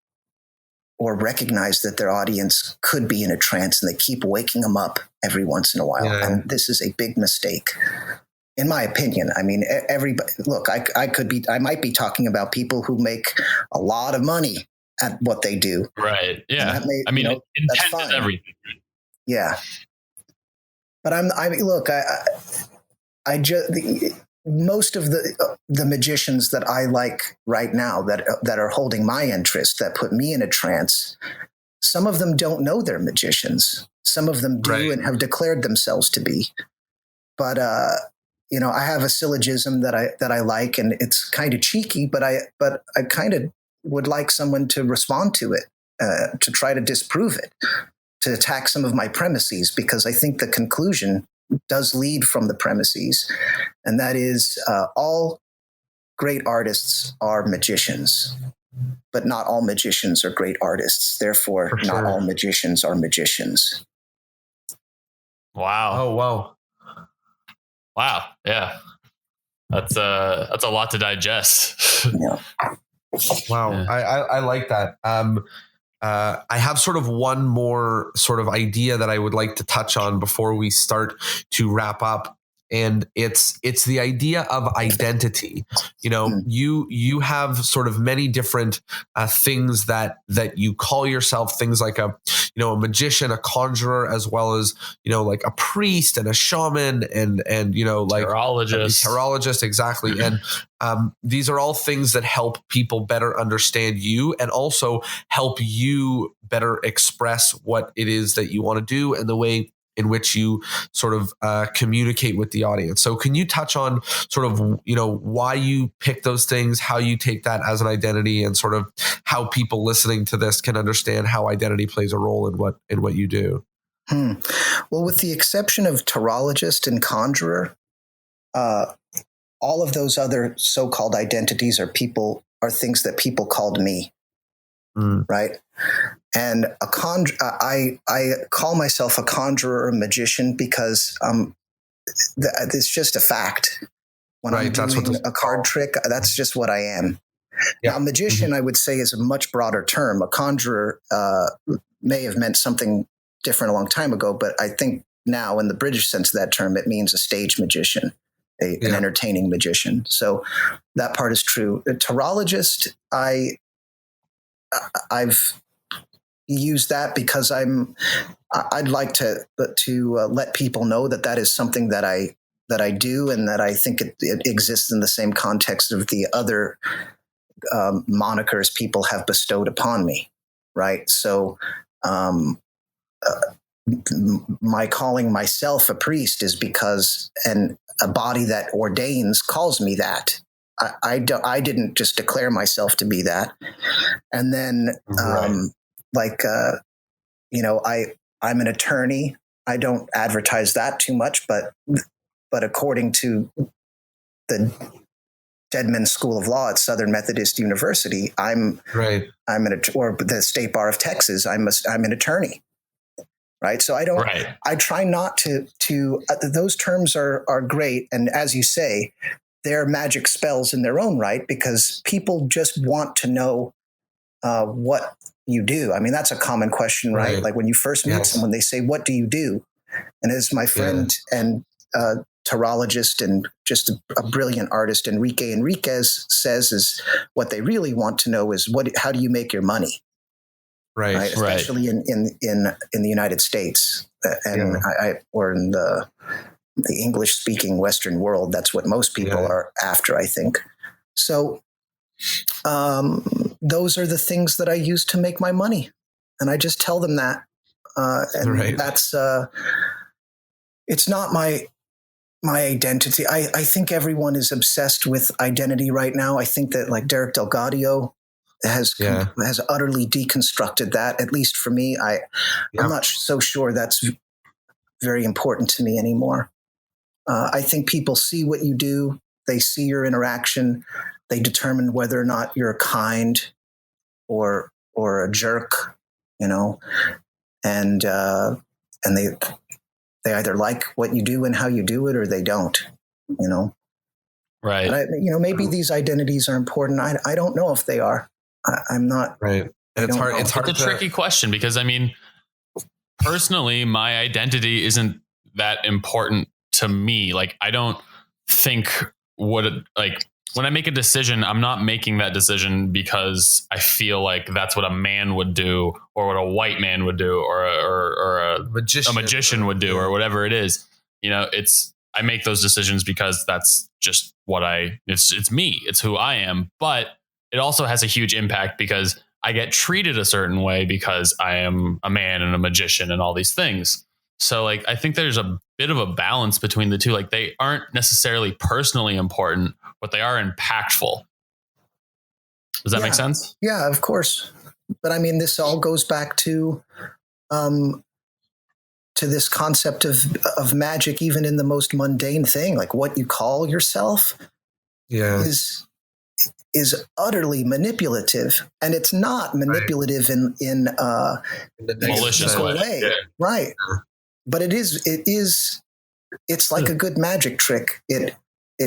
or recognize that their audience could be in a trance, and they keep waking them up every once in a while. Yeah. And this is a big mistake, in my opinion. I mean, everybody, look, I might be talking about people who make a lot of money at what they do. Right. Yeah. That may, intent that's is fine. everything. Yeah. But most of the magicians that I like right now that are holding my interest, that put me in a trance, some of them don't know they're magicians. Some of them do and have declared themselves to be. But I have a syllogism that I like, and it's kind of cheeky, but I kind of would like someone to respond to it, to try to disprove it, to attack some of my premises, because I think the conclusion does lead from the premises, and that is all great artists are magicians, but not all magicians are great artists. Therefore, not all magicians are magicians. Wow. Oh, wow. Wow. Yeah. That's a lot to digest. Yeah. Wow. Yeah. I like that. I have sort of one more sort of idea that I would like to touch on before we start to wrap up. And it's the idea of identity. You have sort of many different things that you call yourself, things like a magician, a conjurer, as well as like a priest and a shaman and like tarologist, exactly. And these are all things that help people better understand you, and also help you better express what it is that you want to do and the way in which you sort of communicate with the audience. So can you touch on sort of, why you pick those things, how you take that as an identity, and sort of how people listening to this can understand how identity plays a role in what you do? Well, with the exception of tarologist and conjurer, all of those other so-called identities are things that people called me. Right. And I call myself a conjurer or magician because it's just a fact. When I'm doing a card trick, that's just what I am. Yeah. Now, magician, I would say, is a much broader term. A conjurer may have meant something different a long time ago, but I think now, in the British sense of that term, it means a stage magician, an entertaining magician. So that part is true. A tarologist, I've used that because I'd like to let people know that is something that I do, and that I think it exists in the same context of the other monikers people have bestowed upon me. Right. So my calling myself a priest is because a body that ordains calls me that. I didn't just declare myself to be that. And then, I'm an attorney. I don't advertise that too much, but according to the Deadman School of Law at Southern Methodist University, or the State Bar of Texas, I'm an attorney. Right. So I try not to those terms are great. And as you say, they're magic spells in their own right, because people just want to know what you do. I mean, that's a common question, right? Like when you first meet someone, they say, "What do you do?" And as my friend and tarologist and just a brilliant artist, Enrique Enriquez, says is what they really want to know is how do you make your money, Right. especially in the United States or in the English speaking Western world. That's what most people are after, I think. So those are the things that I use to make my money, and I just tell them that. And that's it's not my identity. I think everyone is obsessed with identity right now. I think that like Derek Delgadio has utterly deconstructed that. At least for me, I'm not so sure that's very important to me anymore. I think people see what you do. They see your interaction. They determine whether or not you're kind or a jerk, and they either like what you do and how you do it, or they don't, Right. But maybe these identities are important. I don't know if they are. I'm not. Right. And it's hard. It's a tricky question because personally, my identity isn't that important to me. Like, I don't think when I make a decision, I'm not making that decision because I feel like that's what a man would do, or what a white man would do, or a magician would do, or whatever it is. I make those decisions because that's just what it's me. It's who I am. But it also has a huge impact because I get treated a certain way because I am a man and a magician and all these things. So I think there's a bit of a balance between the two. Like, they aren't necessarily personally important, but they are impactful. Does that make sense? Yeah, of course. But I mean, this all goes back to this concept of magic, even in the most mundane thing, like what you call yourself is utterly manipulative, and it's not manipulative in a malicious way. Yeah. Right. But it's like a good magic trick. It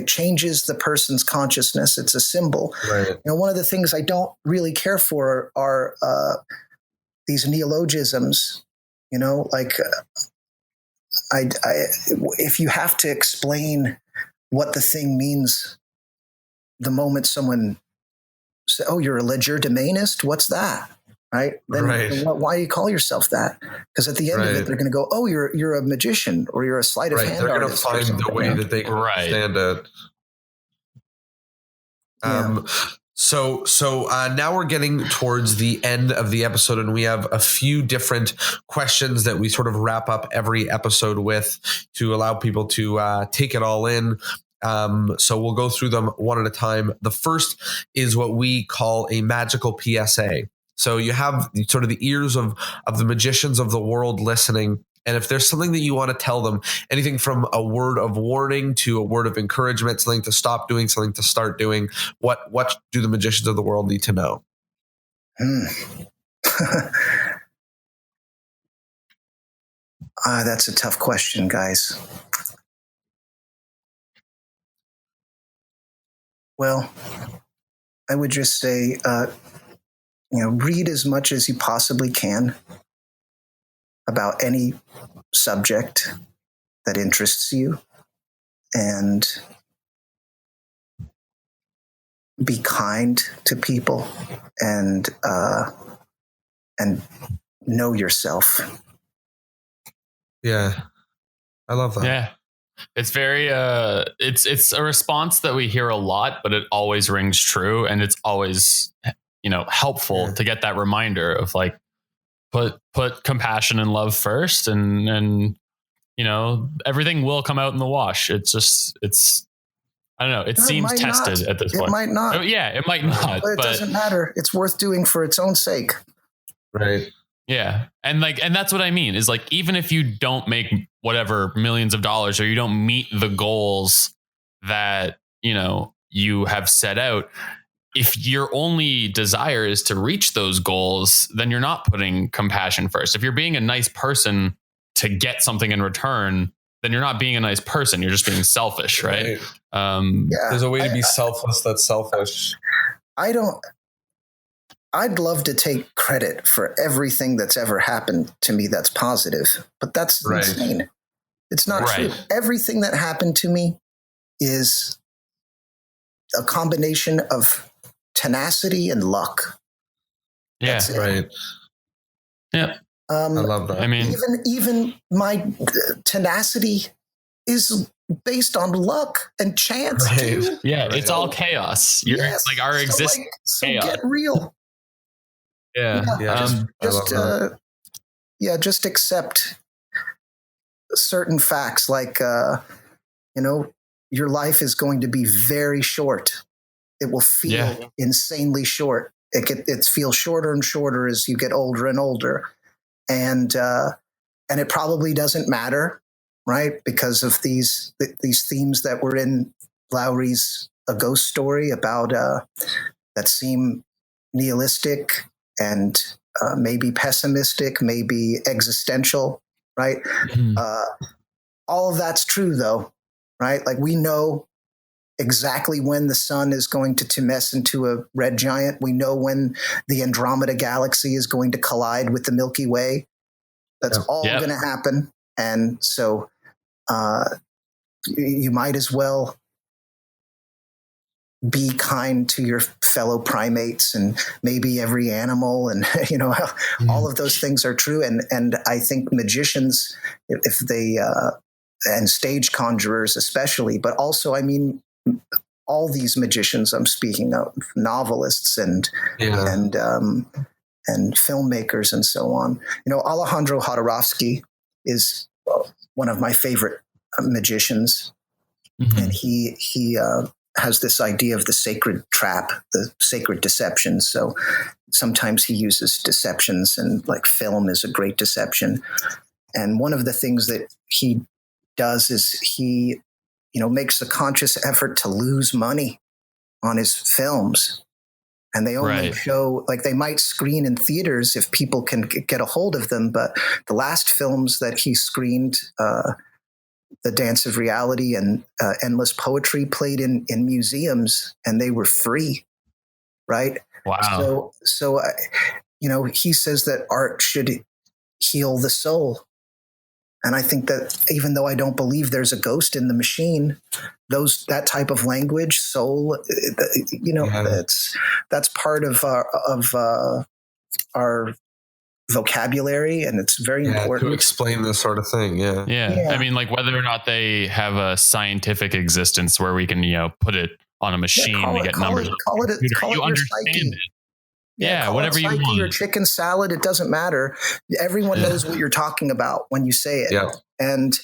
changes the person's consciousness. It's a symbol. Right. One of the things I don't really care for are these neologisms. If you have to explain what the thing means, the moment someone says, "Oh, you're a legerdemainist," what's that? Right? Then why do you call yourself that? Because at the end of it, they're going to go, "Oh, you're a magician, or you're a sleight of hand artist." They're going to find the way that they can understand it. So now we're getting towards the end of the episode, and we have a few different questions that we sort of wrap up every episode with to allow people to take it all in. So we'll go through them one at a time. The first is what we call a magical PSA. So you have sort of the ears of the magicians of the world listening. And if there's something that you want to tell them, anything from a word of warning to a word of encouragement, something to stop doing, something to start doing, what do the magicians of the world need to know? That's a tough question, guys. Well, I would just say, read as much as you possibly can about any subject that interests you, and be kind to people, and know yourself. Yeah, I love that. Yeah, it's very it's a response that we hear a lot, but it always rings true, and it's always helpful to get that reminder of like put compassion and love first, and everything will come out in the wash. It's I don't know. It seems tested at this point. It might not. Yeah, it might not. But it doesn't matter. It's worth doing for its own sake. Right. Yeah. And that's what I mean is like, even if you don't make whatever millions of dollars, or you don't meet the goals that, you have set out, if your only desire is to reach those goals, then you're not putting compassion first. If you're being a nice person to get something in return, then you're not being a nice person. You're just being selfish, right? There's a way to be selfless that's selfish. I'd love to take credit for everything that's ever happened to me that's positive, but that's insane. It's not Right. true. Everything that happened to me is a combination of tenacity and luck. Yeah. That's it. Right. Yeah. I love that. I mean, Even my tenacity is based on luck and chance Right. too. yeah, Right. it's all chaos. You're Yes. like our existence. So chaos. get real. Yeah. Yeah. Just accept certain facts, like your life is going to be very short. It will feel insanely short. It feels shorter and shorter as you get older and older, and it probably doesn't matter, right? Because of these themes that were in Lowry's A Ghost Story about that seem nihilistic and maybe pessimistic, maybe existential, right? Mhm. All of that's true, though, right? Like, we know exactly when the sun is going to tumesce into a red giant. We know when the Andromeda galaxy is going to collide with the Milky Way. That's all going to happen. And so you might as well be kind to your fellow primates and maybe every animal, and all of those things are true. And I think magicians, if they and stage conjurers especially, but also, I mean, all these magicians I'm speaking of, novelists and filmmakers and so on. Alejandro Jodorowsky is one of my favorite magicians, and he has this idea of the sacred trap, the sacred deception. So sometimes he uses deceptions, and like film is a great deception. And one of the things that he does is he, makes a conscious effort to lose money on his films. And they only show, like, they might screen in theaters if people can get a hold of them. But the last films that he screened, The Dance of Reality and Endless Poetry, played in museums, and they were free, right? Wow. So he says that art should heal the soul. And I think that even though I don't believe there's a ghost in the machine, that type of language, soul, that's part of our vocabulary, and it's very important to explain this sort of thing. Yeah. I mean, like, whether or not they have a scientific existence where we can, put it on a machine to get numbers. Call it you understand psyche. it. Yeah, whatever you want. Or chicken salad, it doesn't matter. Everyone knows what you're talking about when you say it. Yeah. And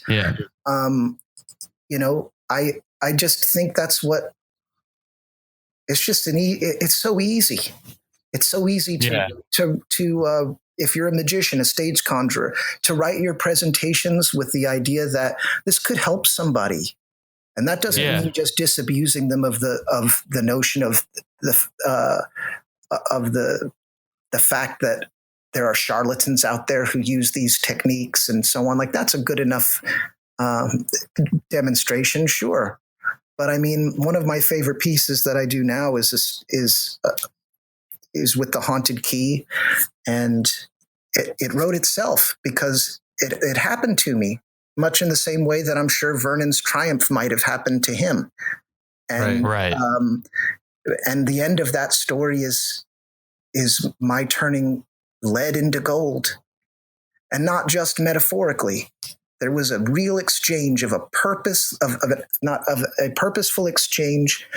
I just think that's what. It's just it's so easy. It's so easy to if you're a magician, a stage conjurer, to write your presentations with the idea that this could help somebody. And that doesn't mean just disabusing them of the notion of the fact that there are charlatans out there who use these techniques and so on. Like, that's a good enough demonstration, sure. But I mean, one of my favorite pieces that I do now is with the haunted key, and it wrote itself because it happened to me, much in the same way that I'm sure Vernon's triumph might have happened to him. And, and the end of that story is my turning lead into gold, and not just metaphorically. There was a real exchange of a purposeful exchange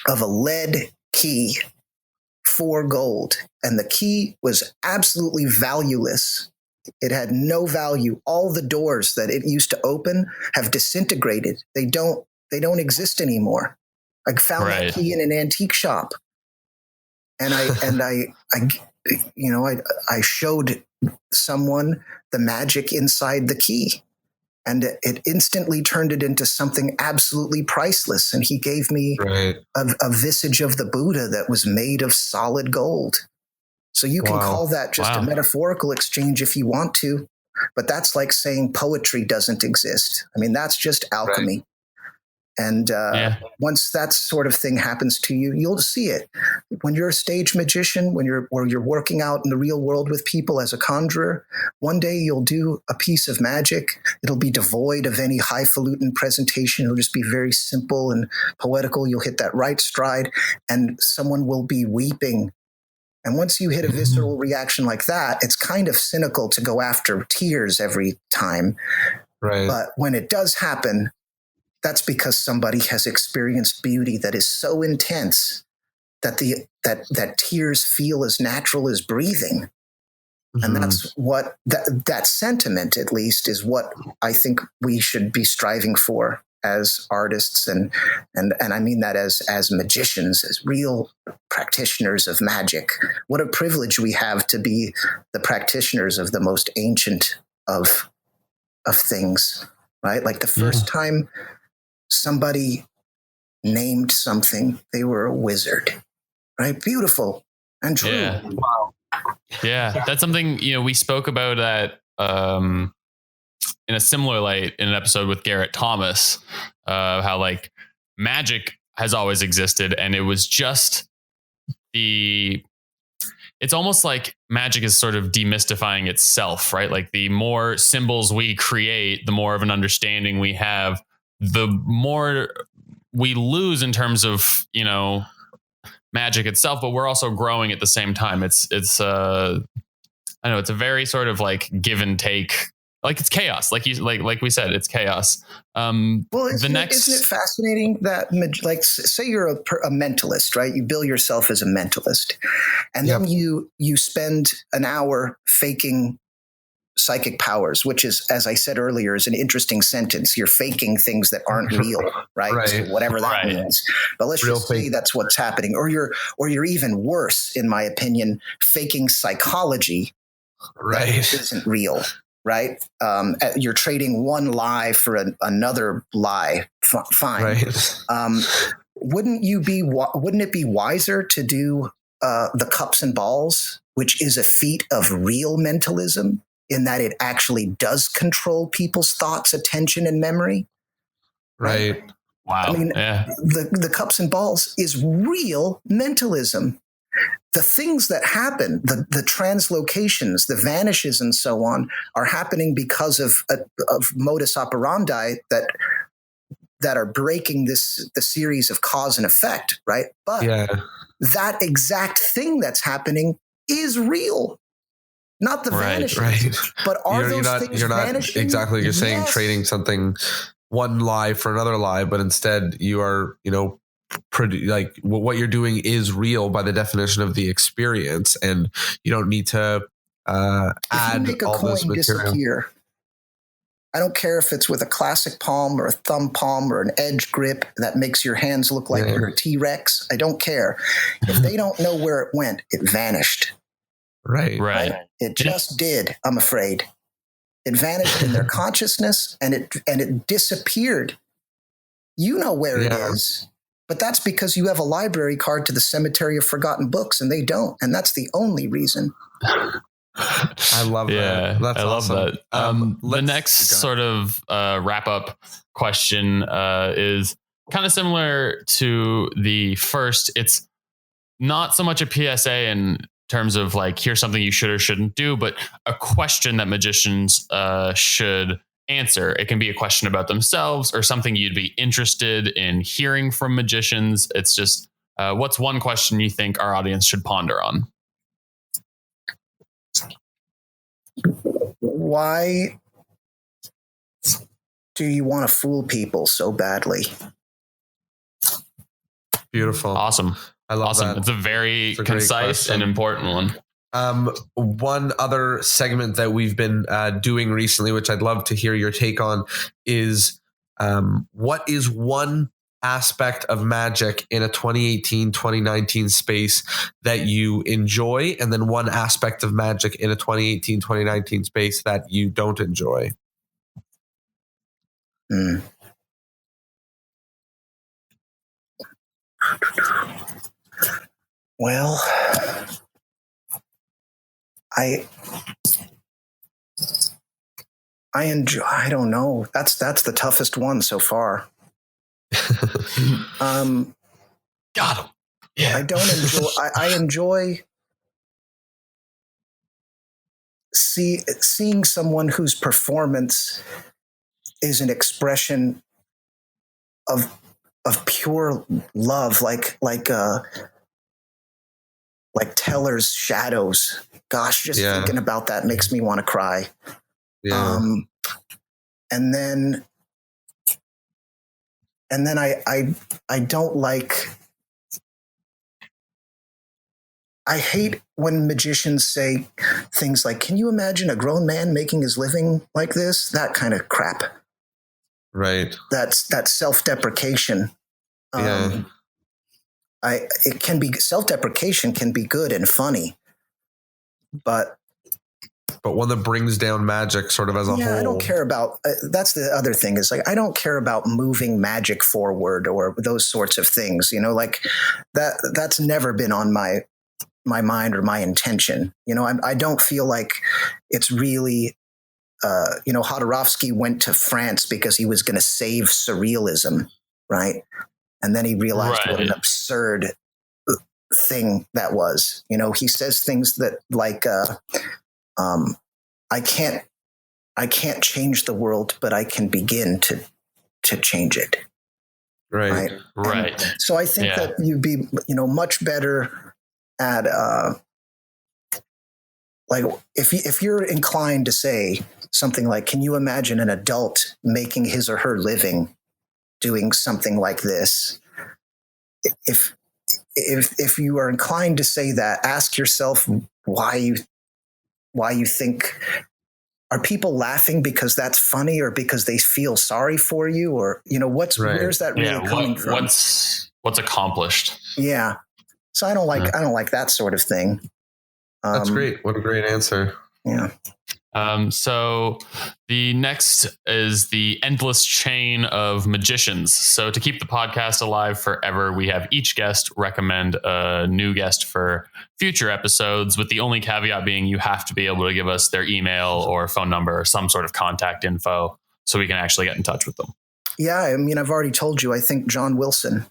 of a lead key for gold. And the key was absolutely valueless. It had no value. All the doors that it used to open have disintegrated. They don't exist anymore. I found that key in an antique shop. And I showed someone the magic inside the key, and it instantly turned it into something absolutely priceless. And he gave me a visage of the Buddha that was made of solid gold. So you can call that just a metaphorical exchange if you want to, but that's like saying poetry doesn't exist. I mean, that's just alchemy. And once that sort of thing happens to you, you'll see it. When you're a stage magician, you're working out in the real world with people as a conjurer, one day you'll do a piece of magic. It'll be devoid of any highfalutin presentation. It'll just be very simple and poetical. You'll hit that right stride and someone will be weeping. And once you hit a visceral reaction like that, it's kind of cynical to go after tears every time. Right. But when it does happen, that's because somebody has experienced beauty that is so intense that that tears feel as natural as breathing. And that's what that sentiment, at least, is what I think we should be striving for as artists, and I mean that as magicians, as real practitioners of magic. What a privilege we have to be the practitioners of the most ancient of things, right? Like the first time somebody named something, they were a wizard, right? Beautiful and true. Yeah. Wow. Yeah, that's something, we spoke about that in a similar light in an episode with Garrett Thomas, how like magic has always existed, and it was just it's almost like magic is sort of demystifying itself, right? Like the more symbols we create, the more of an understanding we have, the more we lose in terms of, magic itself, but we're also growing at the same time. It's I know it's a very sort of like give and take, like it's chaos. Like we said, it's chaos. Isn't it fascinating that, like, say you're a mentalist, right? You bill yourself as a mentalist, and then you spend an hour faking psychic powers, which is, as I said earlier, is an interesting sentence. You're faking things that aren't real, right? So whatever that means. But let's just say that's what's happening. Or you're even worse, in my opinion, faking psychology that isn't real, right? You're trading one lie for another lie. Fine. Right. Wouldn't it be wiser to do the cups and balls, which is a feat of real mentalism, in that it actually does control people's thoughts, attention, and memory? Right. Wow. I mean, the cups and balls is real mentalism. The things that happen, the translocations, the vanishes, and so on, are happening because of modus operandi that are breaking the series of cause and effect, right? But that exact thing that's happening is real. Not the vanishes, but are those things vanishing? Exactly. You're saying trading something, one lie for another lie, but instead you are, like what you're doing is real by the definition of the experience, and you don't need to add make a all coin this material. Disappear. I don't care if it's with a classic palm or a thumb palm or an edge grip that makes your hands look like you're a T-Rex. I don't care. If they don't know where it went, it vanished. Right. It just did, I'm afraid. It vanished in their consciousness, and it disappeared. You know where it is, but that's because you have a library card to the Cemetery of Forgotten Books, and they don't. And that's the only reason. I love that. That's awesome. Love that. The next sort of wrap up question is kind of similar to the first. It's not so much a PSA in terms of like, here's something you should or shouldn't do, but a question that magicians should answer. It can be a question about themselves or something you'd be interested in hearing from magicians. It's just, what's one question you think our audience should ponder on? Why do you want to fool people so badly? Beautiful. Awesome. I love that. It's a very concise and important one. One other segment that we've been doing recently, which I'd love to hear your take on, is what is one aspect of magic in a 2018, 2019 space that you enjoy, and then one aspect of magic in a 2018, 2019 space that you don't enjoy? Well, I enjoy, I don't know. That's the toughest one so far. Got him. Yeah. I don't enjoy. I enjoy seeing someone whose performance is an expression of pure love, like Teller's Shadows. Gosh, just thinking about that makes me want to cry. Yeah. And then I don't like. I hate when magicians say things like, "Can you imagine a grown man making his living like this?" That kind of crap. Right. That's self-deprecation. Yeah. It can be self-deprecation can be good and funny, but one that brings down magic sort of as a whole. I don't care about. That's the other thing is like I don't care about moving magic forward or those sorts of things. You know, like that. That's never been on my mind or my intention. You know, I don't feel like it's really. Jodorowsky went to France because he was going to save surrealism, right? And then he realized what an absurd thing that was. You know, he says things that like, I can't change the world, but I can begin to change it. Right. So I think that you'd be, much better at, like if you're inclined to say something like, can you imagine an adult making his or her living doing something like this? If you are inclined to say that, ask yourself why you think, are people laughing because that's funny or because they feel sorry for you, or where's that really coming from? What's accomplished? Yeah. So I don't like that sort of thing. That's great. What a great answer. Yeah. So the next is the endless chain of magicians. So to keep the podcast alive forever, we have each guest recommend a new guest for future episodes, with the only caveat being you have to be able to give us their email or phone number or some sort of contact info so we can actually get in touch with them. Yeah. I mean, I've already told you, I think John Wilson.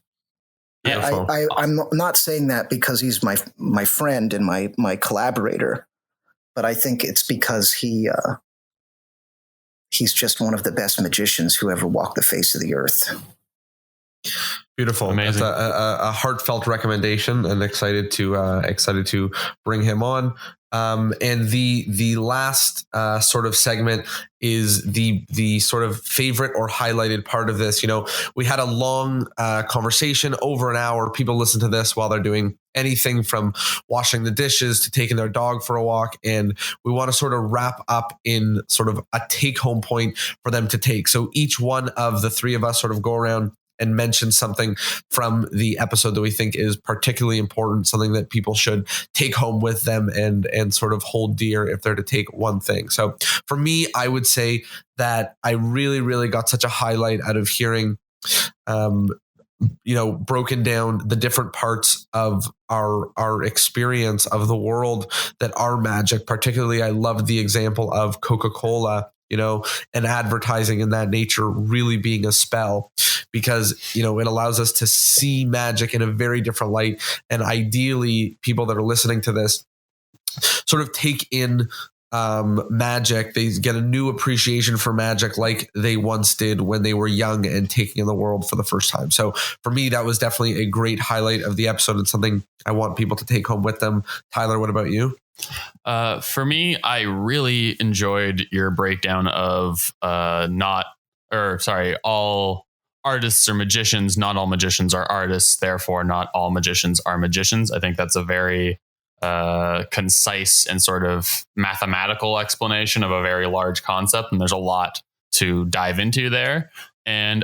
Yeah, I'm not saying that because he's my friend and my collaborator, but I think it's because he's just one of the best magicians who ever walked the face of the earth. Beautiful. Amazing. That's a heartfelt recommendation, and excited to bring him on. And the last sort of segment is the sort of favorite or highlighted part of this. We had a long conversation, over an hour. People listen to this while they're doing anything from washing the dishes to taking their dog for a walk. And we want to sort of wrap up in sort of a take home point for them to take. So each one of the three of us sort of go around and mention something from the episode that we think is particularly important, something that people should take home with them and sort of hold dear if they're to take one thing. So for me, I would say that I really, really got such a highlight out of hearing, broken down the different parts of our experience of the world that are magic. Particularly, I loved the example of Coca-Cola, and advertising in that nature really being a spell, because, it allows us to see magic in a very different light. And ideally, people that are listening to this sort of take in magic. They get a new appreciation for magic like they once did when they were young and taking in the world for the first time. So for me, that was definitely a great highlight of the episode and something I want people to take home with them. Tyler, what about you? For me, I really enjoyed your breakdown of all artists are magicians. Not all magicians are artists. Therefore, not all magicians are magicians. I think that's a very concise and sort of mathematical explanation of a very large concept. And there's a lot to dive into there. And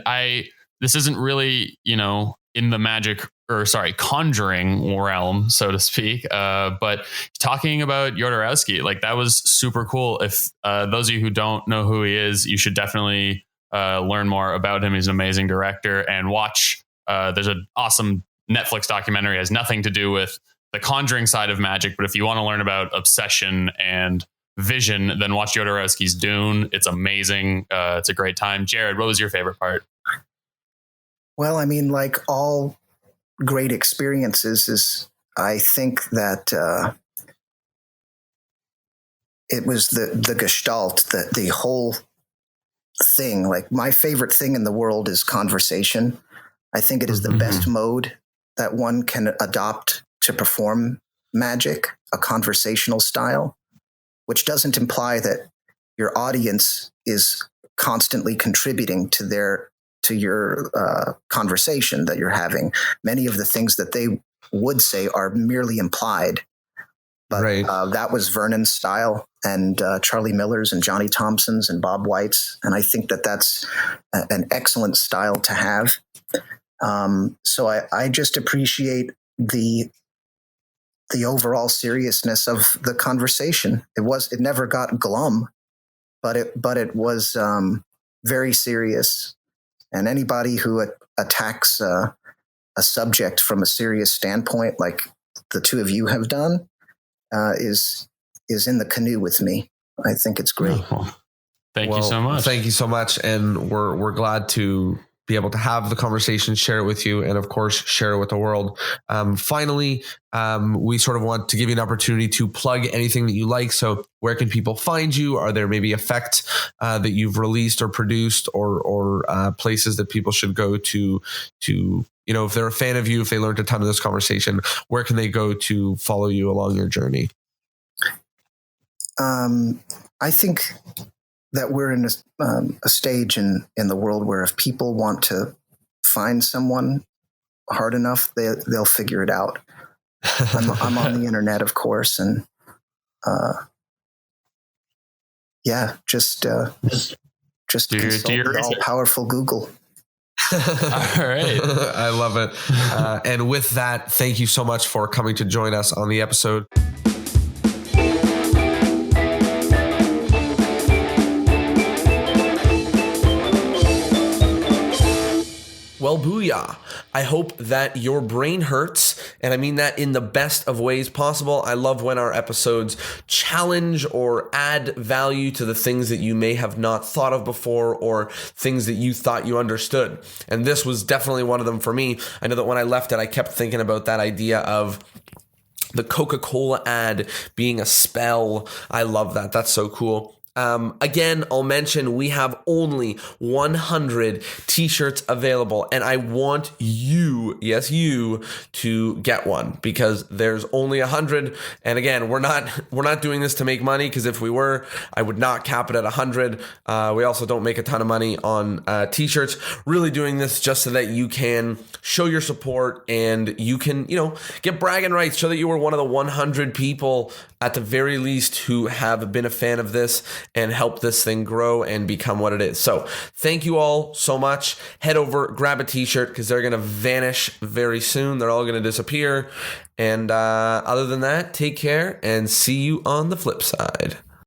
this isn't really, in the conjuring realm, so to speak. But talking about Jodorowsky, like that was super cool. If those of you who don't know who he is, you should definitely learn more about him. He's an amazing director, and watch. There's an awesome Netflix documentary. It has nothing to do with the conjuring side of magic, but if you want to learn about obsession and vision, then watch Jodorowsky's Dune. It's amazing. It's a great time. Jared, what was your favorite part? Well, I mean, like all great experiences, is I think that it was the gestalt, the whole thing. Like my favorite thing in the world is conversation. I think it is the best mode that one can adopt to perform magic, a conversational style, which doesn't imply that your audience is constantly contributing to your conversation that you're having. Many of the things that they would say are merely implied. But Right. That was Vernon's style, and Charlie Miller's, and Johnny Thompson's, and Bob White's. And I think that that's an excellent style to have. So I just appreciate the overall seriousness of the conversation. It never got glum, but it was very serious. And anybody who attacks a subject from a serious standpoint, like the two of you have done, is in the canoe with me. I think it's great. Thank you so much. Thank you so much. And we're glad to be able to have the conversation, share it with you, and of course, share it with the world. Finally, we sort of want to give you an opportunity to plug anything that you like. So where can people find you? Are there maybe effects that you've released or produced, or places that people should go to, if they're a fan of you, if they learned a ton of this conversation, where can they go to follow you along your journey? I think that we're in a stage in the world where if people want to find someone hard enough, they'll figure it out. I'm on the internet, of course, and just consult the all-powerful Google. All right. I love it. And with that, thank you so much for coming to join us on the episode. Well, booyah. I hope that your brain hurts, and I mean that in the best of ways possible. I love when our episodes challenge or add value to the things that you may have not thought of before, or things that you thought you understood. And this was definitely one of them for me. I know that when I left it, I kept thinking about that idea of the Coca-Cola ad being a spell. I love that. That's so cool. Again, I'll mention we have only 100 t-shirts available, and I want you, yes, you, to get one, because there's only 100. And again, we're not doing this to make money, because if we were, I would not cap it at 100. We also don't make a ton of money on t-shirts. Really doing this just so that you can show your support, and you can, get bragging rights, show that you were one of the 100 people at the very least who have been a fan of this and help this thing grow and become what it is. So thank you all so much. Head over, grab a t-shirt, because they're going to vanish very soon. They're all going to disappear. And other than that, take care and see you on the flip side.